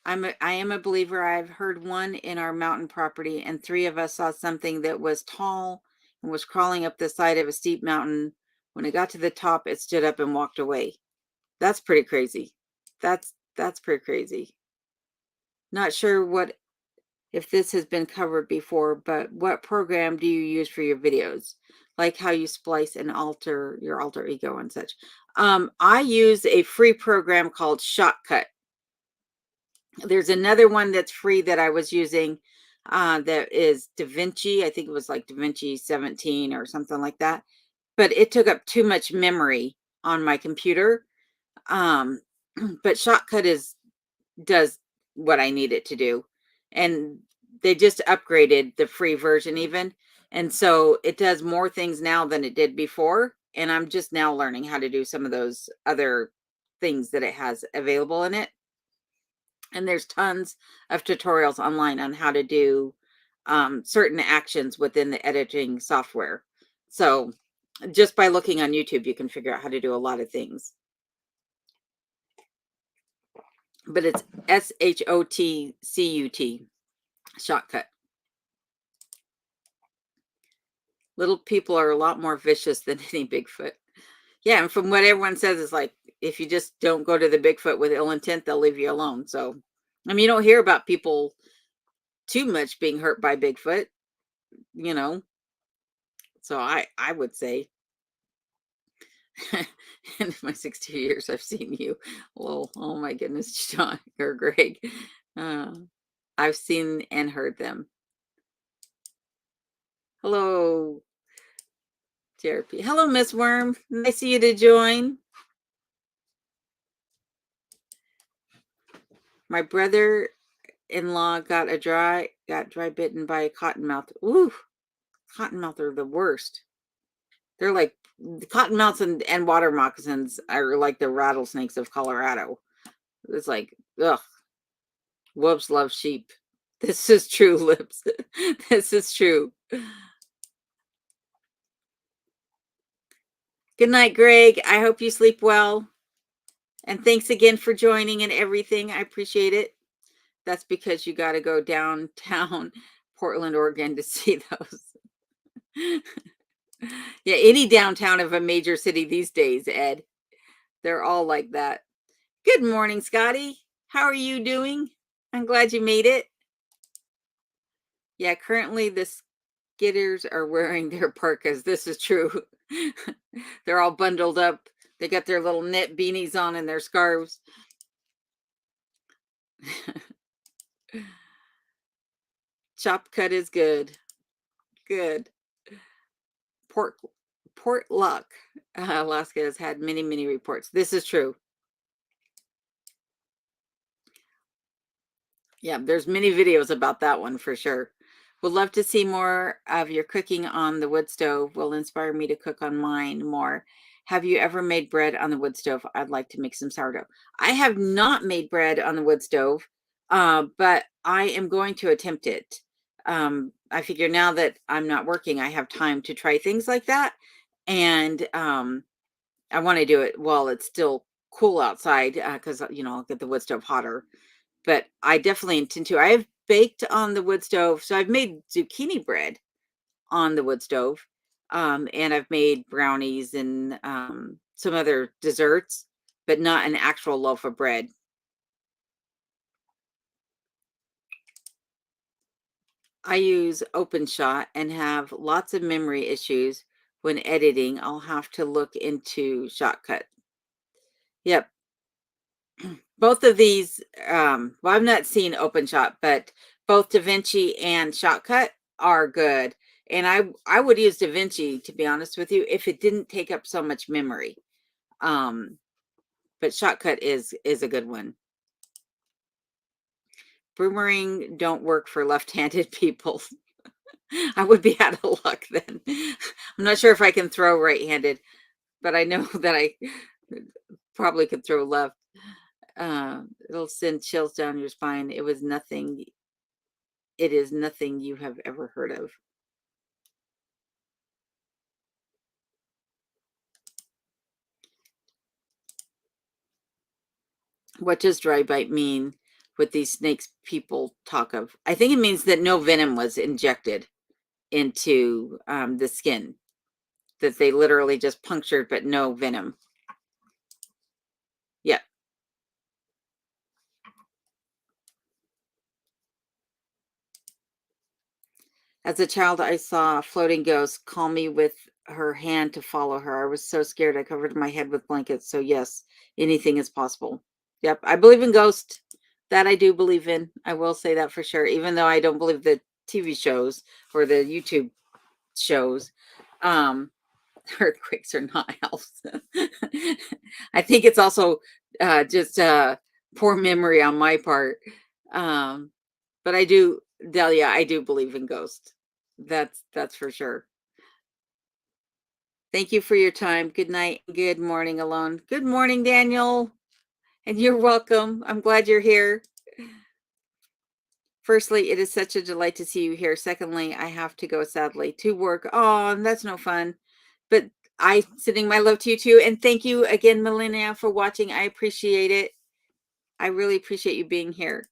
I am a believer. I've heard one in our mountain property, and 3 of us saw something that was tall and was crawling up the side of a steep mountain. When it got to the top, it stood up and walked away. That's pretty crazy. That's pretty crazy. Not sure if this has been covered before, but what program do you use for your videos? Like how you splice and alter your alter ego and such. I use a free program called Shotcut. There's another one that's free that I was using that is DaVinci. I think it was like DaVinci 17 or something like that. But it took up too much memory on my computer. But Shotcut does what I need it to do. And they just upgraded the free version even. And so it does more things now than it did before. And I'm just now learning how to do some of those other things that it has available in it. And there's tons of tutorials online on how to do certain actions within the editing software. So just by looking on YouTube, you can figure out how to do a lot of things. But it's SHOTCUT, Shotcut. Little people are a lot more vicious than any Bigfoot. Yeah, and from what everyone says, is like, if you just don't go to the Bigfoot with ill intent, they'll leave you alone. So, I mean, you don't hear about people too much being hurt by Bigfoot, you know. So I would say, in my 60 years, I've seen you. Well, oh my goodness, John or Greg. I've seen and heard them. Hello, JRP. Hello, Miss Worm. Nice of you to join. My brother-in-law got dry bitten by a cottonmouth. Ooh, cottonmouth are the worst. They're like cottonmouths and water moccasins are like the rattlesnakes of Colorado. It's like, ugh. Whoops, love sheep. This is true, Lips. This is true. Good night, Greg. I hope you sleep well. And thanks again for joining and everything. I appreciate it. That's because you got to go downtown Portland, Oregon to see those. Yeah, any downtown of a major city these days, Ed. They're all like that. Good morning, Scotty. How are you doing? I'm glad you made it. Yeah, currently the skidders are wearing their parkas. This is true. They're all bundled up. They got their little knit beanies on and their scarves. Chop cut is good. Good. Port Luck, Alaska has had many reports. This is true. Yeah, there's many videos about that one for sure. Would love to see more of your cooking on the wood stove. Will inspire me to cook on mine more. Have you ever made bread on the wood stove? I'd like to make some sourdough. I have not made bread on the wood stove, but I am going to attempt it. I figure now that I'm not working, I have time to try things like that. And I want to do it while it's still cool outside because, I'll get the wood stove hotter. But I definitely intend to. I have baked on the wood stove. So I've made zucchini bread on the wood stove. And I've made brownies and some other desserts, but not an actual loaf of bread. I use OpenShot and have lots of memory issues when editing. I'll have to look into Shotcut. Yep. Both of these, well, I've not seen OpenShot, but both DaVinci and Shotcut are good. And I would use DaVinci, to be honest with you, if it didn't take up so much memory. But Shotcut is a good one. Boomerang don't work for left-handed people. I would be out of luck then. I'm not sure if I can throw right-handed, but I know that I probably could throw left. It'll send chills down your spine. It is nothing you have ever heard of. What does dry bite mean with these snakes people talk of? I think it means that no venom was injected into the skin, that they literally just punctured, but no venom. Yeah. As a child, I saw a floating ghost call me with her hand to follow her. I was so scared I covered my head with blankets. So yes, anything is possible. Yep, I believe in ghosts. That I do believe in. I will say that for sure, even though I don't believe the TV shows or the YouTube shows. Earthquakes are not elves. I think it's also just poor memory on my part. But I do Delia, I do believe in ghosts. That's for sure. Thank you for your time. Good night. Good morning, Alone. Good morning, Daniel. And you're welcome. I'm glad you're here. Firstly, it is such a delight to see you here. Secondly, I have to go sadly to work. Oh, that's no fun. But I sending my love to you too. And thank you again, Melina, for watching. I appreciate it. I really appreciate you being here.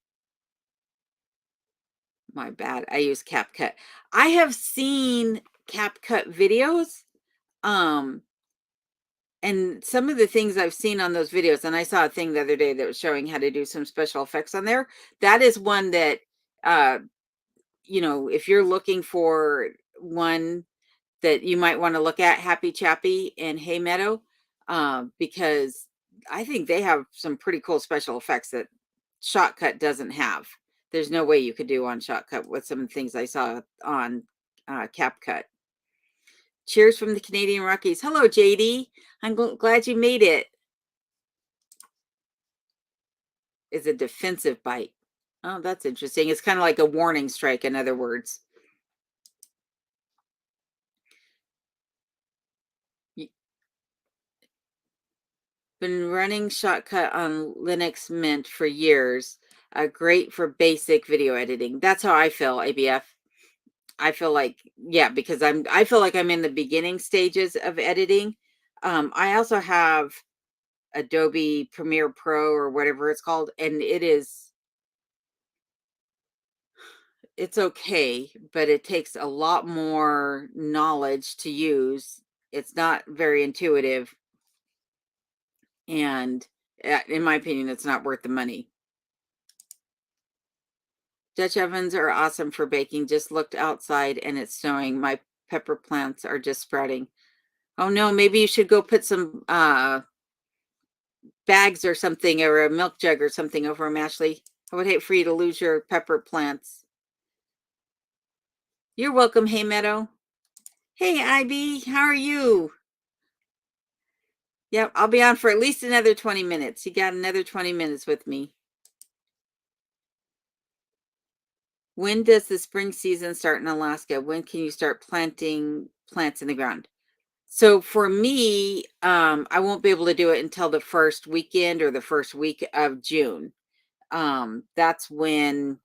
My bad. I use CapCut. I have seen CapCut videos. And some of the things I've seen on those videos, and I saw a thing the other day that was showing how to do some special effects on there. That is one that, if you're looking for one that you might want to look at, Happy Chappy and Hey Meadow, because I think they have some pretty cool special effects that Shotcut doesn't have. There's no way you could do on Shotcut with some things I saw on CapCut. Cheers from the Canadian Rockies. Hello, JD. I'm glad you made it. Is a defensive bite. Oh, that's interesting. It's kind of like a warning strike, in other words. Been running Shotcut on Linux Mint for years. Great for basic video editing. That's how I feel, ABF. I feel like, yeah, because I feel like I'm in the beginning stages of editing. I also have Adobe Premiere Pro or whatever it's called, and it's okay, but it takes a lot more knowledge to use. It's not very intuitive, and in my opinion, it's not worth the money. Dutch ovens are awesome for baking. Just looked outside and it's snowing. My pepper plants are just sprouting. Oh no, maybe you should go put some bags or something, or a milk jug or something over them, Ashley. I would hate for you to lose your pepper plants. You're welcome, Hey Meadow. Hey Ivy, how are you? Yep, I'll be on for at least another 20 minutes. You got another 20 minutes with me. When does the spring season start in Alaska? When can you start planting plants in the ground? So for me, I won't be able to do it until the first weekend or the first week of June. That's when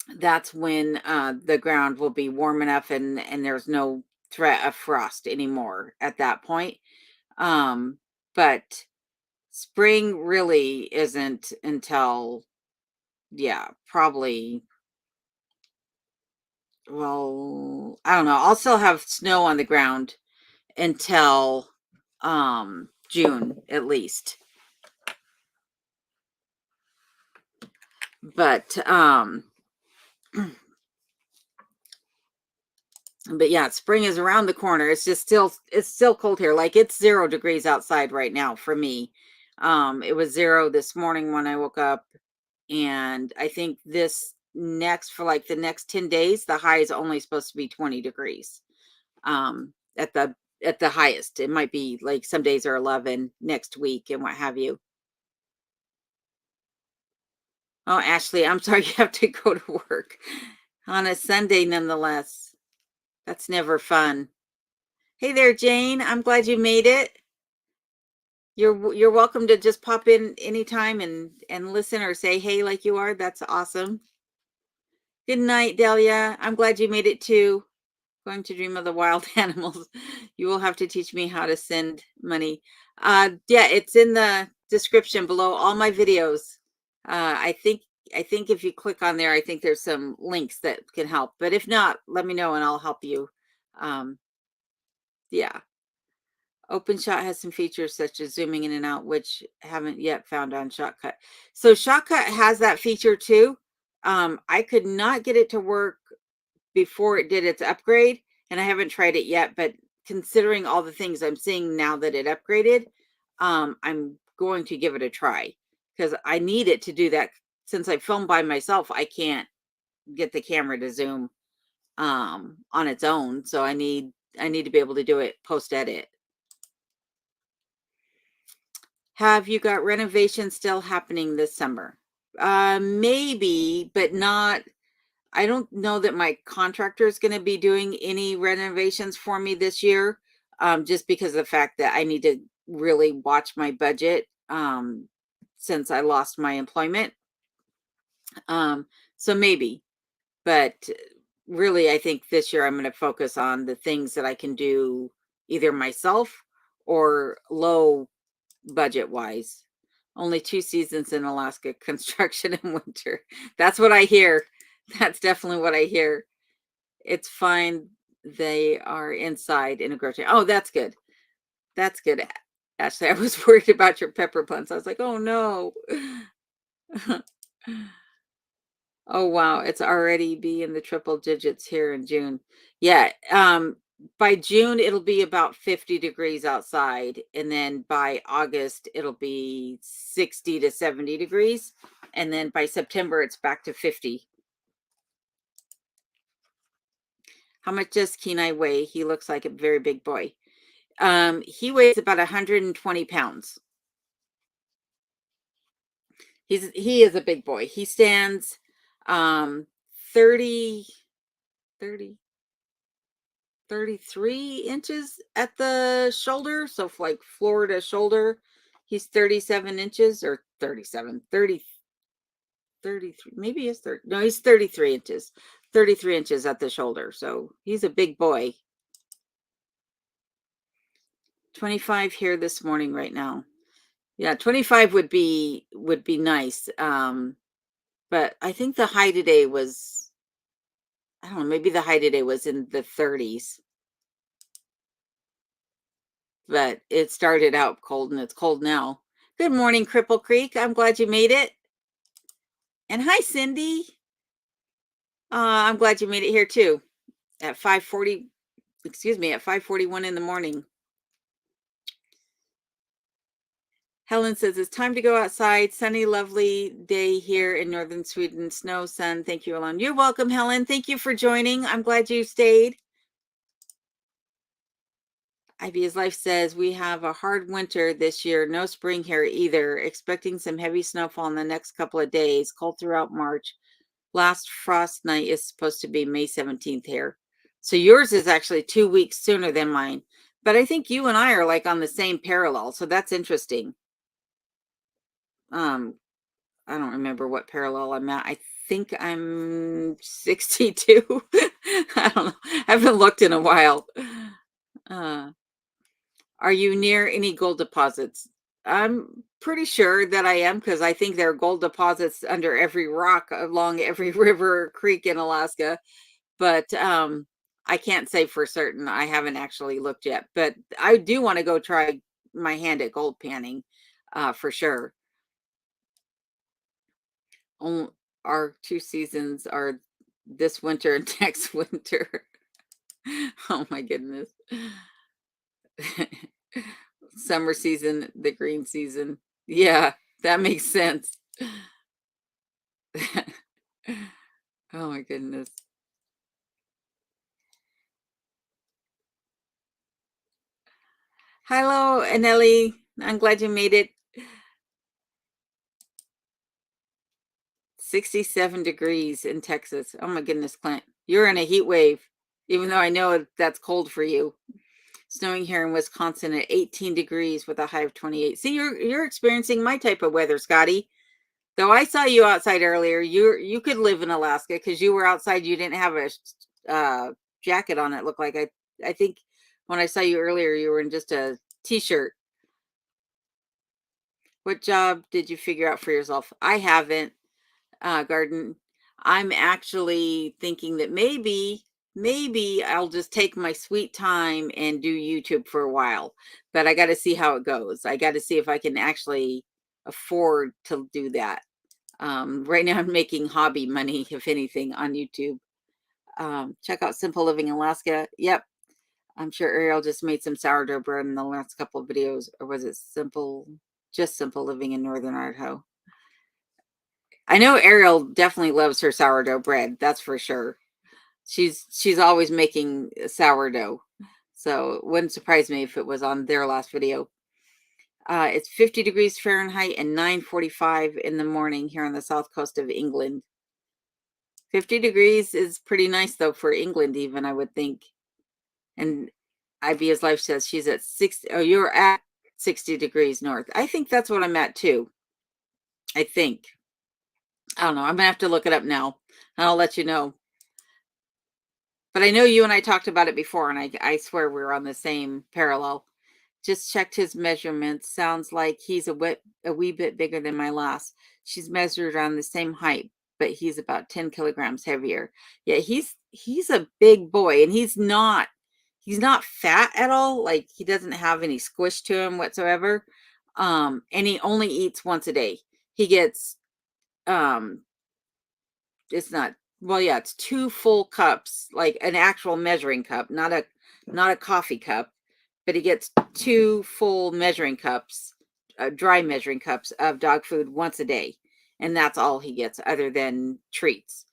the ground will be warm enough and there's no threat of frost anymore at that point. But spring really isn't until, yeah, probably, well, I don't know. I'll still have snow on the ground until June at least. But yeah, spring is around the corner. It's still cold here. Like it's 0 degrees outside right now for me. It was 0 this morning when I woke up, and I think for like the next 10 days, the high is only supposed to be 20 degrees. At the highest. It might be like some days are 11 next week and what have you. Oh, Ashley, I'm sorry you have to go to work on a Sunday nonetheless. That's never fun. Hey there, Jane. I'm glad you made it. You're welcome to just pop in anytime and listen or say hey like you are. That's awesome. Good night, Delia. I'm glad you made it too. Going to dream of the wild animals. You will have to teach me how to send money. Yeah, it's in the description below all my videos. I think if you click on there, I think there's some links that can help. But if not, let me know and I'll help you. Yeah. OpenShot has some features such as zooming in and out, which haven't yet found on Shotcut. So Shotcut has that feature too. I could not get it to work before it did its upgrade, and I haven't tried it yet, but considering all the things I'm seeing now that it upgraded, I'm going to give it a try because I need it to do that. Since I film by myself, I can't get the camera to zoom on its own, so I need to be able to do it post edit. Have you got renovations still happening this summer? Maybe, but not I don't know that my contractor is going to be doing any renovations for me this year, just because of the fact that I need to really watch my budget since I lost my employment. So maybe, but really, I think this year I'm going to focus on the things that I can do either myself or low budget wise. Only 2 seasons in Alaska, construction and winter. That's what I hear. That's definitely what I hear. It's fine. They are inside in a grocery. Oh, that's good. That's good, Ashley. I was worried about your pepper plants. I was like, oh no. Oh wow, it's already be in the triple digits here in June. Yeah, by June it'll be about 50 degrees outside, and then by August it'll be 60 to 70 degrees, and then by September it's back to 50. How much does Kenai weigh? He looks like a very big boy. He weighs about 120 pounds. He is a big boy. He stands 30 30 33 inches at the shoulder. So like floor to shoulder, he's 37 inches or 37, 30, 33. Maybe he's 30. No, he's 33 inches. 33 inches at the shoulder. So he's a big boy. 25 here this morning right now. Yeah, 25 would be nice. But I think the high today was, I don't know, maybe the high today was in the 30s. But it started out cold and it's cold now. Good morning, Cripple Creek. I'm glad you made it. And hi, Cindy. I'm glad you made it here too at 5:40. Excuse me, at 5:41 in the morning. Helen says it's time to go outside. Sunny, lovely day here in northern Sweden. Snow, sun. Thank you, Alon. You're welcome, Helen. Thank you for joining. I'm glad you stayed. Ivy's Life says we have a hard winter this year. No spring here either. Expecting some heavy snowfall in the next couple of days. Cold throughout March. Last frost night is supposed to be May 17th here. So yours is actually 2 weeks sooner than mine. But I think you and I are like on the same parallel. So that's interesting. I don't remember what parallel I'm at. I think I'm 62. I don't know. I haven't looked in a while. Are you near any gold deposits? I'm pretty sure that I am because I think there are gold deposits under every rock along every river or creek in Alaska. But I can't say for certain. I haven't actually looked yet. But I do want to go try my hand at gold panning for sure. Our 2 seasons are this winter and next winter. Oh my goodness. Summer season, the green season. Yeah, that makes sense. Oh my goodness. Hello, Anelli. I'm glad you made it. 67 degrees in Texas. Oh my goodness, Clint. You're in a heat wave, even though I know that's cold for you. Snowing here in Wisconsin at 18 degrees with a high of 28. See, you're experiencing my type of weather, Scotty. Though I saw you outside earlier, you could live in Alaska because you were outside. You didn't have a jacket on. It looked like I think when I saw you earlier, you were in just a t-shirt. What job did you figure out for yourself? I haven't, Garden. I'm actually thinking that maybe I'll just take my sweet time and do YouTube for a while. But I got to see how it goes. I got to see if I can actually afford to do that. Right now I'm making hobby money, if anything, on YouTube. Check out Simple Living Alaska. Yep. I'm sure Ariel just made some sourdough bread in the last couple of videos. Or was it just Simple Living in Northern Idaho? I know Ariel definitely loves her sourdough bread. That's for sure. She's always making sourdough. So it wouldn't surprise me if it was on their last video. It's 50 degrees Fahrenheit and 9:45 in the morning here on the south coast of England. 50 degrees is pretty nice though for England even, I would think. And IB's Life says she's at 60. Oh, you're at 60 degrees north. I think that's what I'm at too. I think. I don't know. I'm gonna have to look it up now and I'll let you know. But I know you and I talked about it before, and I swear we're on the same parallel. Just checked his measurements. Sounds like he's a wee bit bigger than my last. She's measured around the same height, but he's about 10 kilograms heavier. Yeah, he's a big boy, and he's not fat at all. Like he doesn't have any squish to him whatsoever. And he only eats once a day. He gets um it's not well, yeah, it's 2 full cups, like an actual measuring cup, not a coffee cup, but he gets 2 full measuring cups, dry measuring cups of dog food once a day, and that's all he gets other than treats.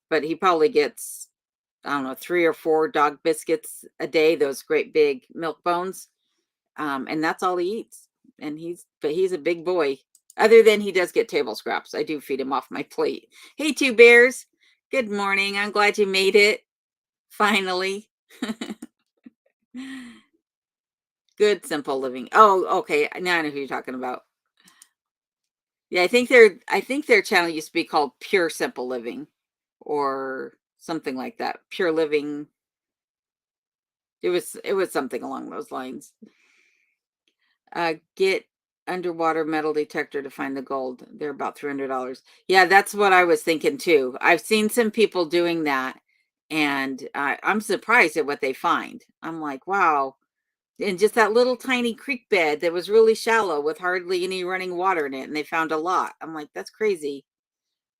But he probably gets, I don't know, 3 or 4 dog biscuits a day, those great big milk bones, and that's all he eats, and he's a big boy. Other than he does get table scraps. I do feed him off my plate. Hey, 2 bears. Good morning. I'm glad you made it. Finally. Good simple living. Oh, okay. Now I know who you're talking about. Yeah, I think their channel used to be called Pure Simple Living or something like that. Pure Living. It was something along those lines. Get underwater metal detector to find the gold. They're about $300. Yeah, that's what I was thinking too. I've seen some people doing that, and I'm surprised at what they find. I'm like, wow. And just that little tiny creek bed that was really shallow with hardly any running water in it, and they found a lot. I'm like, that's crazy.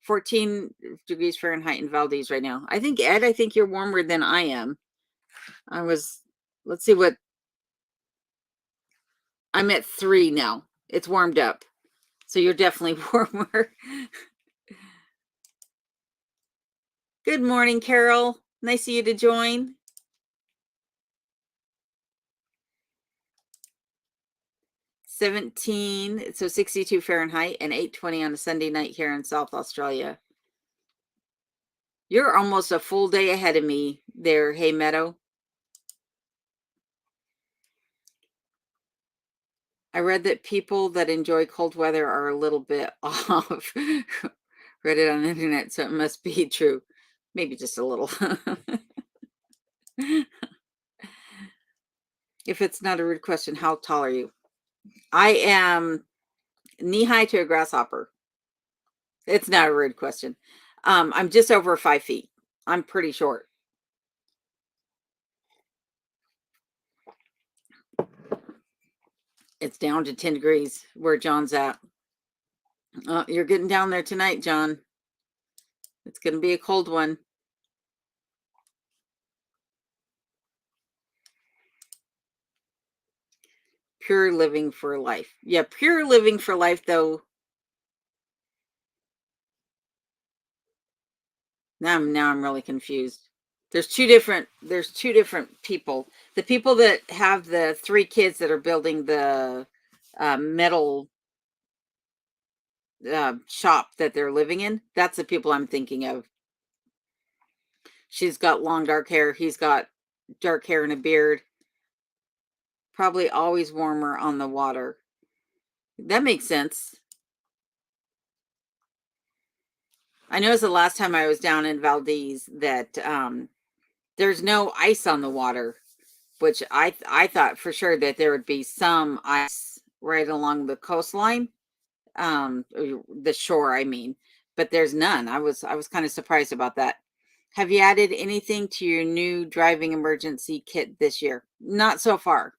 14 degrees Fahrenheit in Valdez right now. I think, Ed, I think you're warmer than I am. Let's see what, I'm at 3 now. It's warmed up. So you're definitely warmer. Good morning, Carol. Nice of you to join. 17, so 62 Fahrenheit and 8:20 on a Sunday night here in South Australia. You're almost a full day ahead of me there, Hey Meadow. I read that people that enjoy cold weather are a little bit off. Read it on the internet, so it must be true. Maybe just a little. If it's not a rude question, how tall are you? I am knee high to a grasshopper. It's not a rude question. I'm just over 5 feet. I'm pretty short. It's down to 10 degrees where John's at. You're getting down there tonight, John. It's going to be a cold one. Pure living for life. Yeah, pure living for life, though. Now I'm really confused. There's two different people. The people that have the 3 kids that are building the metal shop that they're living in. That's the people I'm thinking of. She's got long dark hair. He's got dark hair and a beard. Probably always warmer on the water. That makes sense. I know it's the last time I was down in Valdez that there's no ice on the water, which I thought for sure that there would be some ice right along the coastline, the shore, I mean, but there's none. I was kind of surprised about that. Have you added anything to your new driving emergency kit this year? Not so far.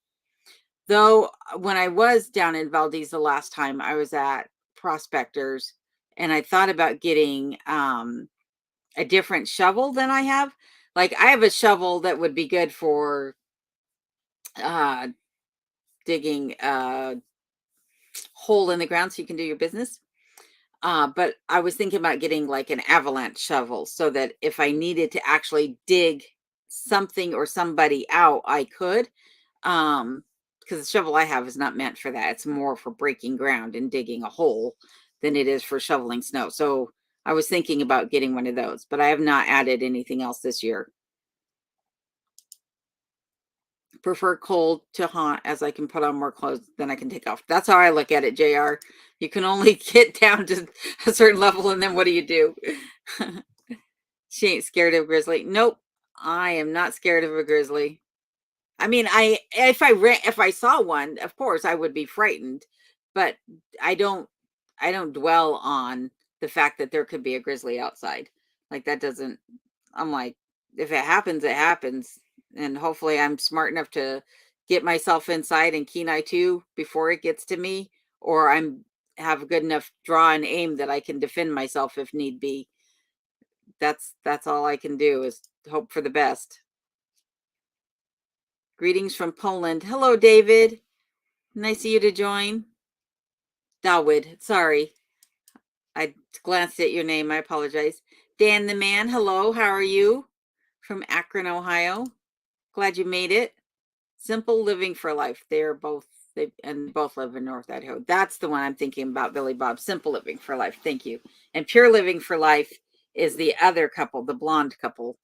Though when I was down in Valdez the last time, I was at Prospectors, and I thought about getting a different shovel than I have. Like I have a shovel that would be good for uh digging a hole in the ground so you can do your business. But I was thinking about getting like an avalanche shovel so that if I needed to actually dig something or somebody out, I could. Because the shovel I have is not meant for that. It's more for breaking ground and digging a hole than it is for shoveling snow. So I was thinking about getting one of those, but I have not added anything else this year. Prefer cold to hot, as I can put on more clothes than I can take off. That's how I look at it, JR. You can only get down to a certain level, and then what do? She ain't scared of grizzly. Nope, I am not scared of a grizzly. I mean, if I saw one, of course I would be frightened, but I don't I don't dwell on the fact that there could be a grizzly outside. Like that doesn't I'm like, if it happens, it happens. And hopefully I'm smart enough to get myself inside and keen eye too before it gets to me, or I'm have a good enough draw and aim that I can defend myself if need be. That's all I can do is hope for the best. Greetings from Poland. Hello, David. Nice of you to join. Dawood, sorry. I glanced at your name. I apologize. Dan the man, hello. How are you? From Akron, Ohio. Glad you made it. Simple Living for Life. They both live in North Idaho. That's the one I'm thinking about, Billy Bob. Simple Living for Life. Thank you. And Pure Living for Life is the other couple, the blonde couple.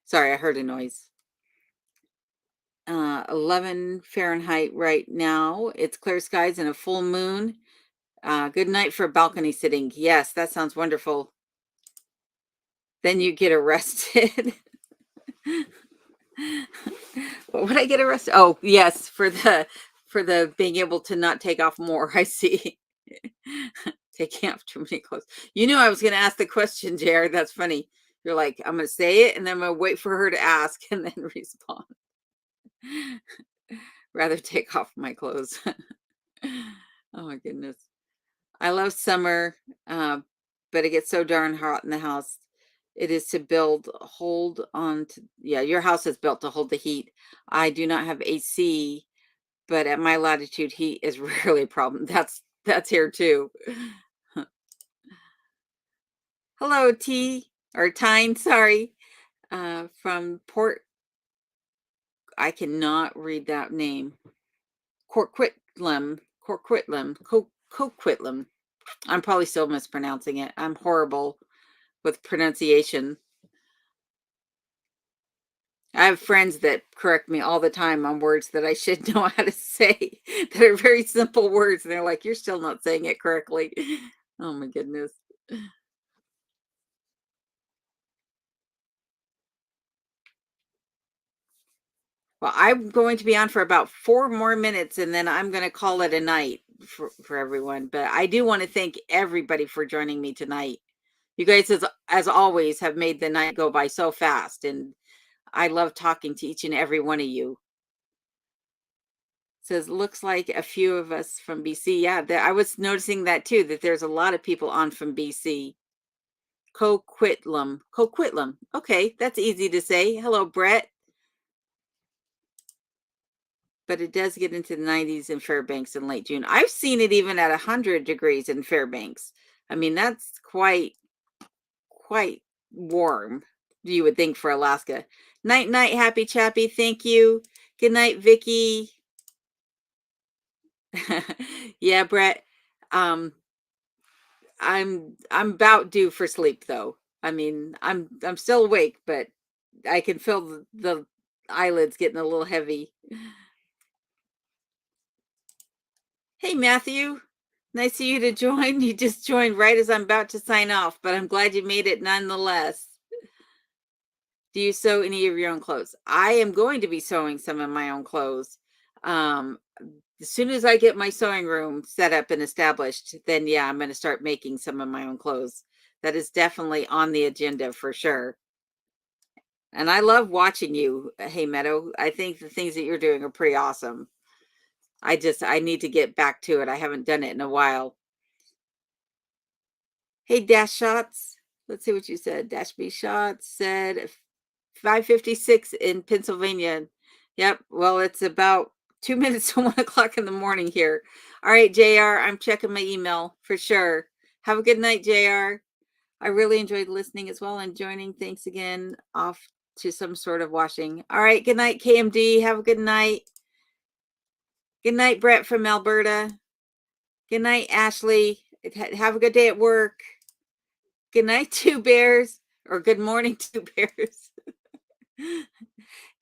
Sorry, I heard a noise. 11 Fahrenheit right now. It's clear skies and a full moon. Good night for balcony sitting. Yes, that sounds wonderful. Then you get arrested. What would I get arrested? Oh, yes, for the being able to not take off more. I see. Taking off too many clothes. You knew I was going to ask the question, Jared. That's funny. You're like, I'm going to say it, and then I'm going to wait for her to ask and then respond. Rather take off my clothes. Oh my goodness. I love summer, but it gets so darn hot in the house. It is to hold on to, yeah, your house is built to hold the heat. I do not have AC, but at my latitude, heat is rarely a problem. That's here too. Hello, T or Tyne, sorry, from Port. I cannot read that name. Coquitlam, Coquitlam. I'm probably still mispronouncing it. I'm horrible with pronunciation. I have friends that correct me all the time on words that I should know how to say that are very simple words. And they're like, you're still not saying it correctly. Oh my goodness. Well, I'm going to be on for about 4 more minutes and then I'm going to call it a night for everyone. But I do want to thank everybody for joining me tonight. You guys, as always, have made the night go by so fast. And I love talking to each and every one of you. Says, looks like a few of us from BC. Yeah, I was noticing that too, that there's a lot of people on from BC. Coquitlam. Coquitlam. Okay, that's easy to say. Hello, Brett. But it does get into the 90s in Fairbanks in late June. I've seen it even at 100 degrees in Fairbanks. I mean, that's quite warm, you would think, for Alaska. Night, night, happy chappy. Thank you. Good night, Vicky. Yeah, Brett. I'm about due for sleep though. I mean, I'm still awake, but I can feel the eyelids getting a little heavy. Hey, Matthew. Nice of you to join. You just joined right as I'm about to sign off, but I'm glad you made it nonetheless. Do you sew any of your own clothes? I am going to be sewing some of my own clothes. As soon as I get my sewing room set up and established, then yeah, I'm going to start making some of my own clothes. That is definitely on the agenda for sure. And I love watching you, Hey Meadow. I think the things that you're doing are pretty awesome. I need to get back to it. I haven't done it in a while. Hey, Dash Shots. Let's see what you said. Dash B Shots said 5:56 in Pennsylvania. Yep. Well, it's about 2 minutes to 1 o'clock in the morning here. All right, JR, I'm checking my email for sure. Have a good night, JR. I really enjoyed listening as well and joining. Thanks again. Off to some sort of washing. All right. Good night, KMD. Have a good night. Good night, Brett from Alberta. Good night, Ashley. Have a good day at work. Good night, Two Bears. Or good morning, Two Bears.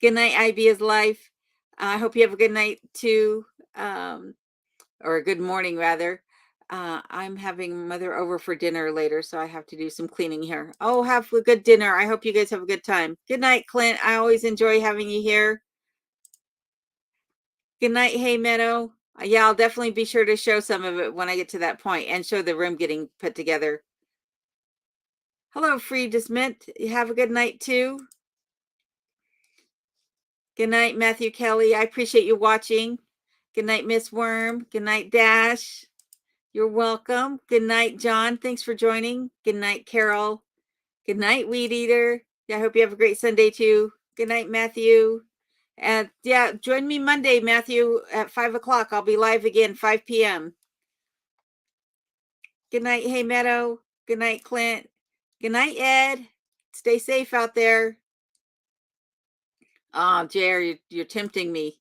Good night, IB is life. I hope you have a good night too. Or a good morning, rather. I'm having mother over for dinner later, so I have to do some cleaning here. Oh, have a good dinner. I hope you guys have a good time. Good night, Clint. I always enjoy having you here. Good night, Hey Meadow. Yeah, I'll definitely be sure to show some of it when I get to that point and show the room getting put together. Hello, Friedis Mint. You have a good night too. Good night, Matthew Kelly. I appreciate you watching. Good night, Miss Worm. Good night, Dash. You're welcome. Good night, John. Thanks for joining. Good night, Carol. Good night, Weed Eater. Yeah, I hope you have a great Sunday too. Good night, Matthew. And yeah, join me Monday, Matthew, at 5 o'clock. I'll be live again, 5 p.m. Good night, Hey Meadow. Good night, Clint. Good night, Ed. Stay safe out there. Oh, Jer, you're tempting me.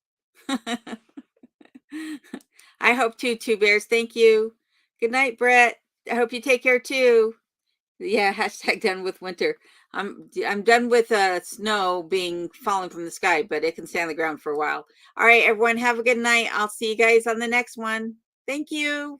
I hope too, Two Bears. Thank you. Good night, Brett. I hope you take care too. Yeah, hashtag done with winter. I'm done with snow being falling from the sky, but it can stay on the ground for a while. All right, everyone, have a good night. I'll see you guys on the next one. Thank you.